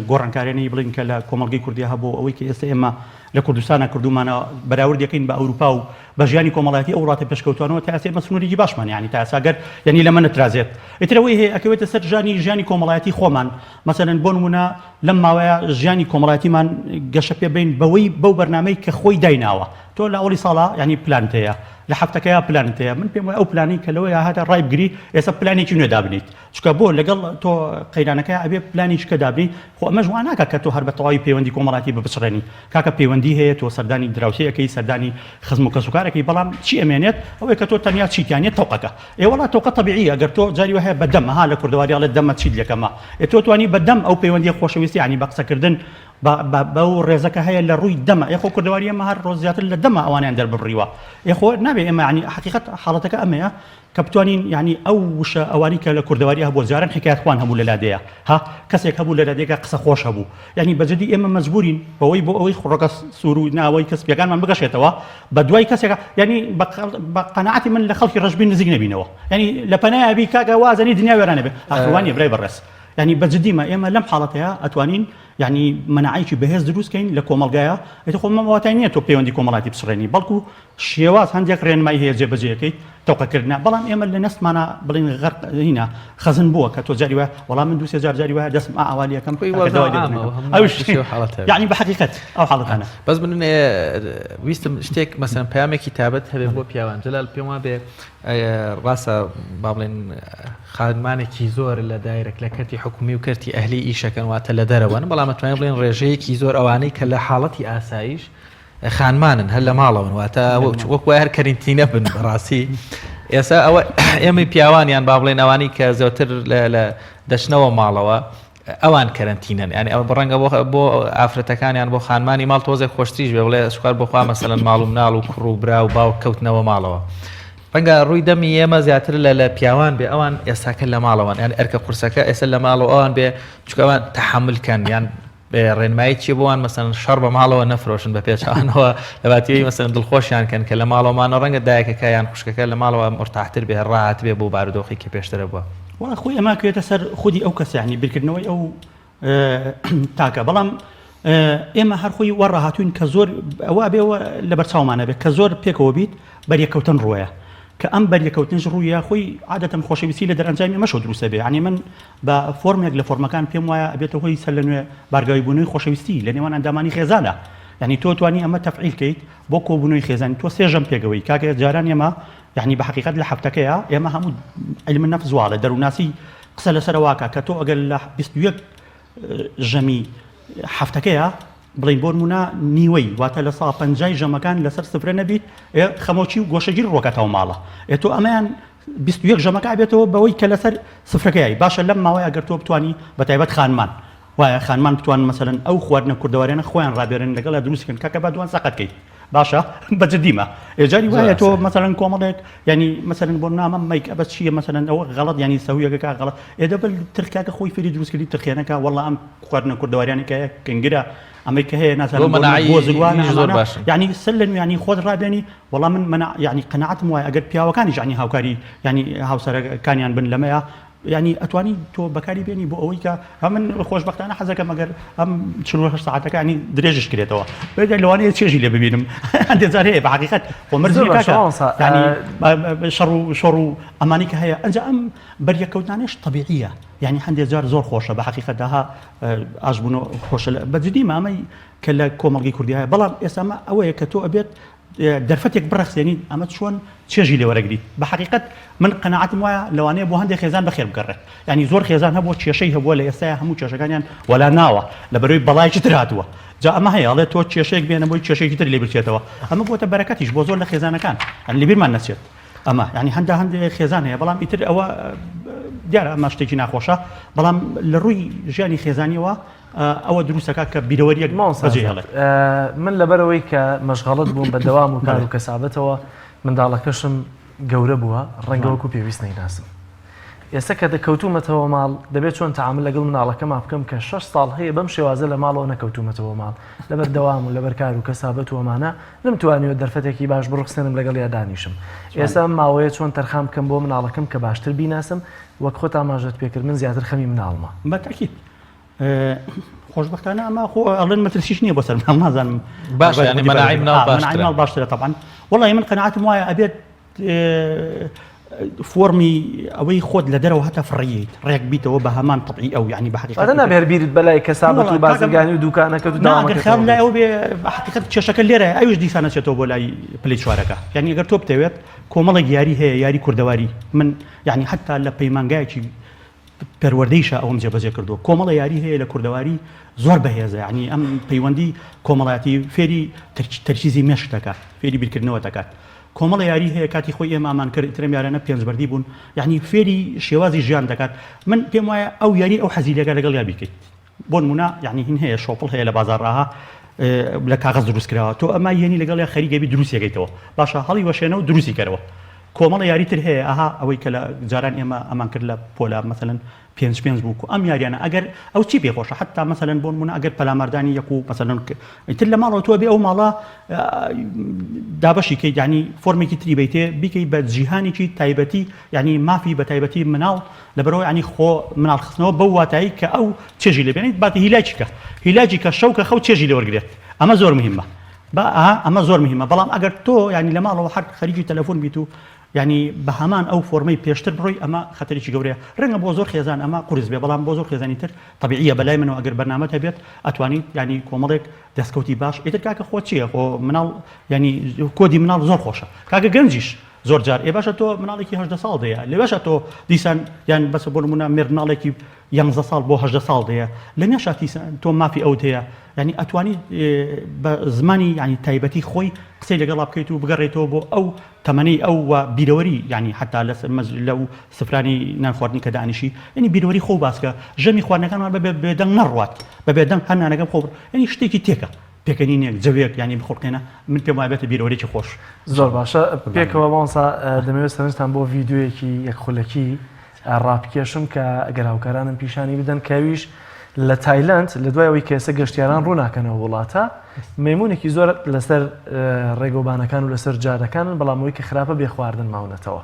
گۆڕانکارێنەی بڵین کە لە کۆمەڵگەی کوردیا هەبوو ئەوەی کە ئێستا ئێمە لە کوردستانە کردومانە بەراوردەکەین بە ئەوروپا و بە ژیانی کۆمەڵایەتی ئەو وڵاتە پێشکەوتوانەوە تا ئێستا ئێمە سنوورێکی باشمان ینی تا ئێستاگەر ینی لەمە نەترازێت ئیترەوەی هەیە ئەکەوێتە سەر ژیانی کۆمەڵایەتی خۆمان مەسەلەن بۆ نمونە لەم ماوەیە ژیانی کۆمەڵایەتیمان گەشە پێ بین بەوەی بەو بەرنامەی کە خۆی دایناوە تۆ لە ئەوڵی ساڵا ینی پلانت هەیە لە هەفتەکەیە پلانت هەیە من پێم وایە ئەو پلانی کە لەوەی هاتە ڕای بگری ئێستا پلانێکی نوێ دابنیت چکە بۆ لەگەڵ تۆ قەیرانەکەی ئەبێ پلانیشکە دابنی خۆ ئەمە جوان ناکە کە تۆ هەر بە تەواوی پەیوەندی کۆمەڵاتی بپچڕێنی کاکە پەیوەندی هەیە تۆ سەردانی دراوسەیەکەی سەردانی خزم و کەسوکارێکی بەڵام چی ئەمێنێت ئەوەیە کە تۆ تەنیا چیتیانێت تەوقەکە ئێوەڵا تۆقە تەبیعی ئەگەر تۆ جاری وهەیە بەدەم ها لە کوردەواریاڵێت دەمە چیت لەکەمە تۆ توانی بەدەم ئەو پەیوەندی خۆشەویستی ینی بە قسەکردن بەو ڕێزەکە هەیە لە ڕووی دەمە یخۆ کوردەواری ئەمە هەر ڕۆژ زیاتر لە دەمە ئەوانیان دەربڕیوە یخۆ نابێ ئێمە ینی حقیقت حاڵەتەکە ئەمەیە کە بتوانین ینی ئەو وشە ئەوانی کە لە کوردەواری هەبوو جاران حکایەتخوان هەبوو لە لادەیە ها کەسێک هەبوو لە لادەیەکە قسە خۆش هەبوو ینی بەجددی ئێمە مەجبورین بەوەی بۆ ئەوەی خوڕەکە سوور و ناوەی کەسپیەکانمان بگەشێتەوە بە دوای کەسێکە ینی بە قەناعەتی من لە خەڵکی ڕەشبین نزیک نەبینەوە ینی لە پەنایەبی کاکە وازنی دنیا وێرانە بێ ئەخوانی برای بەڕێز ینی بەجددیمە ئێمە لەم حاڵەتەیە ئەتوانین ینی مناعیکی بەهێز دروستکەین لە کۆمەلگایە ئێتە خۆ مەواتای نییە تۆ پەیوەندی کۆمەڵاتی بسڕێنی بەڵکو شێواز هەندێک ڕێنمای هەیە جێبەجێەکەی تەوقەکردنا بەڵام ئێمە لە نەستمانە بڵین غەرقینە خەزن بووە کە تۆ جاری وایە وەڵام من دووسێ جاری وایە دەستم ئاوالیەکەم یعنی بە حقیقەت ئەو حاڵەتانە بەس من ویستم شتێک مەسەن پەیامێکی تابەت هەبێ بۆ پیاوان جەلال پێم وا بێ ڕاستە با بڵێن خادمانێکی زۆر لە دایرەک لە کەرتی حکومی و کەرتی ئەهلی ئیشەکەن واتە لە دەرەوەن بەڵام ئەتوانین بڵێن ڕێژەیەکی زۆر ئەوانەی کە لە حاڵەتی ئاسایش خانمانن هەر لە ماڵەوەن واتە وەک هەر کەرینتینە بن بەڕاستی ئێستا ئەوە ئێمە پیاوانیان با بڵێن ئەوانی کە زۆرتر لە دەچنەوە ماڵەوە ئەوان کەرنتینەن ینی ئەوە بڕەنگە بۆ ئافرەتەکانیان بۆ خانمانی ماڵ تۆزێک خۆشتریش بێ بڵێ سوکار بخوا مەسەلەن ماڵ و مناڵ و کوڕ و برا و باو کەوتنەوە ماڵەوە ڕەنگە ڕووی دەمی ئێمە زیاتر لە پیاوان بێ ئەوان ئێستاکە لە ماڵەوەن یان ئەرکە قورسەکە ئێستا لە ماڵەوە ئەوان بێ چکەوان تەحملکەن یان ڕێنمایی چی بۆوان مەسەن شەڕ بە ماڵەوە نەفرۆشن بە پێچانەوە لەباتیەوەی مەسەن دڵخۆشیان کەن کە لە ماڵەوەمانە ڕەنگە دایکەکە یان خوشکەکە لە ماڵەوە مرتاحتر بێ ڕاحەت بێ بۆ بارودۆخی کە پێشترە بووە وڵا خۆی ئەمە کوێتە سەر خودی ئەو کەس یعنی بیرکردنەوەی ئەو تاکە بەڵام ئێمە هەر خۆی وەڕاهاتوین کە زۆر ئەوە بێەوە لە بەرچاومانە بێت کە زۆر پێکەوە بیت بەریەکەوتن ڕوویە کە ئەم بەریەکەوتنش ڕوویە خۆی عادەتەن خۆشەویستی لە دەرەنجامی مەشە دروستە بێ ینی من بە فۆرمێک لە فۆرمەکان پێم وایە ئەبێتە هۆی سەر لە نوێ بارگاوی بوونەوەی خۆشەویستی لە نێوان ئەندامانی خێزانە ینی تۆ توانی ئەمە تەفعیل کەیت بۆ کۆبوونەوەی خێزانی تۆ سێژەم پێگەوەی کاکە جاران ئێمە یعنی بە حقیقت لە هەفتەکەیە ئێمە هەموو علم النفس واڵە دەروناسی قسە لەسەر واکە کە تۆ ئەگەر لە 21 ژەمی هەفتەکەیە بڵین بۆ نمونە نیوەی واتە لە ساڵ 50 ژەمەکان لەسەر سفرە نەبیت خەمۆکی و گۆشەگیر ڕۆکەتەوە ماڵە تۆ ئەمەیان 21 ژەمەکە بێتەوە بەوەی کە لەسەر سفرەکەی باشە لەم ماوەیە ئەگەر تۆ بتوانی بە تایبەت خانمان وایە خانمان بتوان مەسەلەن ئەو خواردنە کوردەوارێنە خۆیان ڕابێرن لەگەڵ دروستکەن کاکە با دوان سەقەتکەیت باشە بەجددیمە ئێجاری وایە تۆ مەسەلەن کۆمەڵێک ینی مەسەلەن بۆ نامە مەیک ئەبەت چیە مەسەلەن ئەوە غەڵەت ینی سەویەکە غەڵەت ئێدەبل ترکاکە خۆی فێری دروستکردی ترخێنەکە وەڵا ئەم خواردنە کوردەوارانێکە کەنگرە ئەمەی کە هەیە ناسەلەن بۆ زلوانە ینی سەر لە نوێ ینی خۆت ڕابێنی وەڵام من ینی قەناعەتم وایە ئەگەر پیاوەکانیش ینی هاوکاری ینی هاوسەرەکانیان بن لەمەیە ینی ئەتوانی تۆ بەکاری بێنی بۆ ئەوەی کە من خۆشبەختانە حەزەکەم ئەگەر ئەم 48 ساعتەکە ینی درێژش کرێتەوە بێدە لەوانەیە چێژی لێ ببینم هەندێجار هەیە بە حقیقەت شەڕ و ئەمانی کە هەیە ئەنجا ئەم بەریەکەوتانش طبیعیە ینی هەندێجار زۆر خۆشە بە حقیقەتها ئاشبوون خۆشە بەجددی مامەی کە لە کۆمەڵگەی کوردی هەیە بەڵام ئێستا ئەوەیە کە تۆ ئەبێت دەرفەتێک بڕەخسێنین ئەمە چۆن چێژی لێ وەرەگریت بە حقیقەت من قەناعەتم وایە لەوانەیە بۆ هەندێک خێزان بەخێر بگەڕێت ینی زۆر خێزان هەبووە کێشەی هەبووە لە ئێستاە هەموو کێشەکانیان وەلا ناوە لە بەرەوەی بەڵایکی تر هاتووە جا ئەمە هەیە ئەڵێ تۆ کێشەیەک بێنە بۆی کێشەیەکی تر لێ بچێتەوە ئەمە بۆتە بەرەکەتیش بۆ زۆر لە خێزانەکان لە بیرمان نەچێت ئەمە ینی هەندێک خێزان هەیە بەڵام ئیتر ئەوە دیارە ئەمە شتێکی ناخۆشە بەڵام لە ڕووی ژیانی خێزانیەوە ئەوە دروستەکە کە بیرەوەریەک من لەبەرەوەی کە مەشغەڵت بووم بە دەوام و کار و کەسابەتەوە منداڵەکەشم گەورە بووە ڕەنگەوەکو پێویست نەیناسم ئێستا کە دەکەوتومەتەوە ماڵ دەبێت چۆن تعامل لەگەڵ مناڵەکەما بکەم کە 6 ساڵ هەیە بەم شێوازە لە ماڵەوە نەکەوتومەتەوە ماڵ لەبەر دەوام و لەبەر کار و کەسابەت و ئەمانە نمتوانیوە دەرفەتێکی باش بڕخسێنم لەگەڵ یا دانیشم ئێستا ماوەیە چۆن تەرخام بکەم بۆ مناڵەکەم کە باشتر بیناسم وەک خۆت ئاماژەت پێکرد من زیاتر خەمی مناڵمە بەتاکید خۆشبەختانە ئەمە خۆ ئەڵێن مەترسیش نییە بۆ سەر نازانم باش ینی مەناعی مناڵ باشترە طبعا وڵی من قەناعەتم وایە ئەبێت فۆرمی ئەوەی خۆت لە دەرەوە هەتا فڕیت ڕێک بیتەوە بە هەمان تەبعی ئەو ینی بە حقیقەت نابێت بیرت بەلای کەسابەت و بازرگانی و دوکانەکە و ناگەر خەم لای ئەو بێ بە حقیقەت کێشەکە لێرە ئەوش دیسانە چێتەوە بۆ لای پلەی چوارەکە یعنی ئەگەر تۆ بتەوێت کۆمەڵێک یاری هەیە یاری کوردەواری من یعنی حتا لە پەیمانگایەکی پەروەردەیشە ئەوم جێبەجێ کردو کۆمەڵە یاری هەیە لە کوردەواری زۆر بەهێزە ینی ئەم پەیوەندی کۆمەڵایەتی فێری تەرکیزی مێشک دەکات فێری بیرکردنەوە دەکات کۆمەڵە یاری هەیە کاتی خۆی ئێمە ئامان کرد ترم یارانە پێنجبەردی بوون یعنی فێری شێوازی ژیان دەکات من پێم وایە ئەو یاری ئەو حەزیلەکە لەگەڵ یا بیکەیت بۆ نمونە یعنی هین هەیە شۆپڵ هەیە لە بازاڕاها لە کاغەز دروستکراوە تۆ ئەمە یێنی لەگەڵ یا خەریکەبی دروستیەکەیتەوە باشە هەڵی وەشێنە و دروستی کردەوە کۆمەڵە یاریتر هەیە ئاها ئەوەی کە لە جاران ئێمە ئەمان کرد لە پۆلا مەسەلەن پێنج بوو ئەم یاریانە ئەگەر ئەو چی پێخۆشە حتا مەسەلەن بۆ نمونە ئەگەر پەلامەردانی یەک و مەسەلەن تر لە ماڵەوە تۆ بێ ئەو ماڵە دابەشی کەی ینی فۆرمێکی تری بیتێ بیکەی بە جیهانێکی تایبەتی ینی مافی بە تایبەتی مناڵ لەبەرەوە ینی خۆ مناڵ خستنەوە بەو واتایی کە ئەو چێژی لێبێنیت باتی هیلاجی کە شەو کە خەو چێژی لێوەرگێت ئەمە زۆر مهمە ئەمە زۆر مهمە بەڵام ئەگەر تۆ ینی لە ماڵەوە هەر خەریکی تەلەفۆن بیت و ینی بە هەمان ئەو فۆرمەی پێشتر بڕۆی ئەمە خەتەرێکی گەورەیە ڕەنگە بۆ زۆر خێزان ئەمە قورس بێ بەڵام بۆ زۆر خێزانی تر طبیعیە بەلای منەوە ئەگەر بەرنامە هەبێت ئەتوانیت ینی کۆمەڵێک دەستکەوتی باش ئیتر کاکە خۆ چییە خۆ مناڵ ینی کۆدی مناڵ زۆر خۆشە کاکە گەنجیش زۆر جار ێ باشە تۆ مناڵێکی 18 ساڵ دەیە لێ باشە تۆ دیسان یان بەسە بۆ نمونە مێردناڵێکی 11 ساڵ بۆ 18 ساڵ دەیە لە نێشاتی تۆ مافی ئەوت هەیە ینی ئەتوانی بە زمانی ینی تایبەتی خۆی قسەی لەگەڵ بکەیت و بگەڕێتەوە بۆ ئەو تەمەنەی ئەو بیرەوەری ینی حتا لەو سفرانی نانخواردنی کە دانیشی ینی بیرەوەری خۆ باسکە ژەمی خواردنەکانمان بە بێدەنگ نەڕوات بە بێدەنگ هەنانەکەم خۆ ینی شتێکی تێکە پێکەنینێک جەوێک ینی بخۆڵکێنە من پێم وایە بێتە بیرەوەرێکی خۆش زۆر باشە پێکەوە ماوەسا دەمەوێت سەرنجتان بۆ ڤیدیۆیەکی یەکخولەکی ڕابکێشم کە ئەگەر هاوکارانم پیشانی بدەن کەویش لە تایلند لە دوایەوەی کێسە گەشتیاران ڕووناکەنەوە وڵاتە مەمونێکی زۆر لەسەر ڕێگەوبانەکان و لەسەر جادەکانن بەڵامەوەی کە خراپە بێ خواردن ماونەتەوە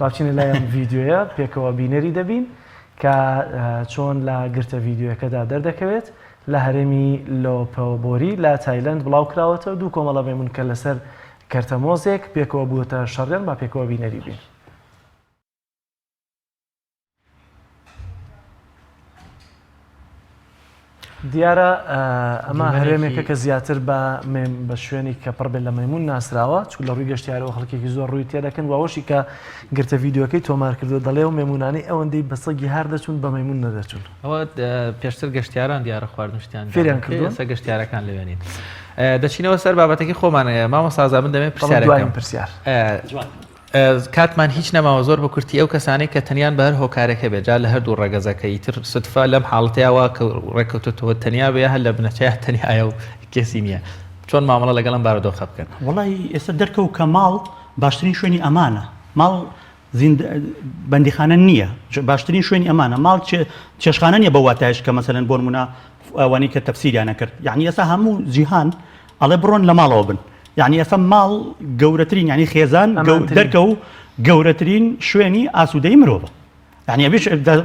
ڕاوچینە لای ئەم ڤیدیۆیە پێکەوە بینەری دەبین کە چۆن لە گرتە ڤیدیۆەکەدا دەردەکەوێت لە هەرێمی لۆپەوبۆری لە تایلند بڵاو کراوەتە دوو کۆمەڵە مەمون کە لەسەر کەرتەمۆزێک پێکەوە بووتە شەڕیان با پێکەوە بینەری بین. دیارە ئەمە هەرێمێکە کە زیاتر بە شوێنی کە پڕ بێت لە مەمون ناسراوە چون لە ڕووی گەشتیارەوە خەڵکێکی زۆر ڕووی تێدەکەن واوەشی کە گرتە ڤیدیۆکەی تۆمار کردو دەڵێ و مێمونانەی ئەوەندەی بە سەگی هەر دەچون بە مەمون نەدەچون ئەوە پێشتر گەشتیاران دیارە خواردنشتیان فێریان کردو سە گەشتیارەکان لەوێنین دەچینەوە سەر بابەتێکی خۆمانەیە مامۆستا من دەمێت پرسیار کاتمان هیچ نەماوە زۆر بە کورتی ئەو کەسانەی کە تەنیان بە هەر هۆکارێکە بێجا لە هەردوو ڕێگەزەکەی تر سوتفا لەم حاڵەتەیەوە کە ڕێکەوتەوە تەنیا بێ هەر لە بنەچەیە تەنیایە و کێسی نییە چۆن مامەڵە لەگەڵم بارودۆخە بکەن وڵی ئێستا دەرکەوت کە ماڵ باشترین شوێنی ئەمانە ماڵ بەندیخانە نییە باشترین شوێنی ئەمانە ماڵ چێشخانە نیە بە واتایش کە مەسەلەن بۆ نمونە ئەوانەی کە تەفسیریانە کرد یعنی ئێستا هەموو جیهان ئەڵێ بڕۆن لە ماڵەوە بن یعنی ئەستا ماڵ گەورەترین ینی خێزان دەرکە و گەورەترین شوێنی ئاسوودەی مرۆڤە یعنی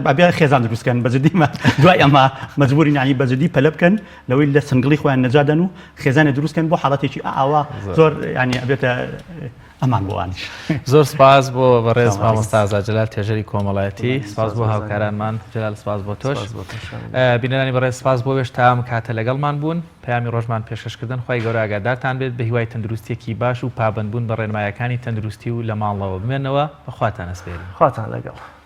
ئەبێ خێزان دروستکەن بەجددیمە دوای ئەمە مەجبوری ینی بەجددی پەلە بکەن لەوەی لە سنگڵی خۆیان نەجادەن و خێزانە دروستکەن بۆ حاڵەتێکی ئاوا زۆر ینی ئەبێتە ئەمان بۆوانیش زۆر سپاس بۆ بەڕێز مامۆستا جەلال تێژەری کۆمەڵایەتی سپاس بۆ هاوکارانمان جەلال سپاس بۆ تۆش بینەرانی بەڕێز سپاس بۆ وێش تام کاتە لەگەڵمان بوون پەیامی ڕۆژمان پێشکەشکردن خی گەورە ئاگادارتان بێت بە هیوای تەندروستێکی باش و پابندبوون بە ڕێنمایەکانی تەندروستی و لە ماڵەوە بمێنەوە بەخواتان ئەسپێرین خواتان لەگەڵ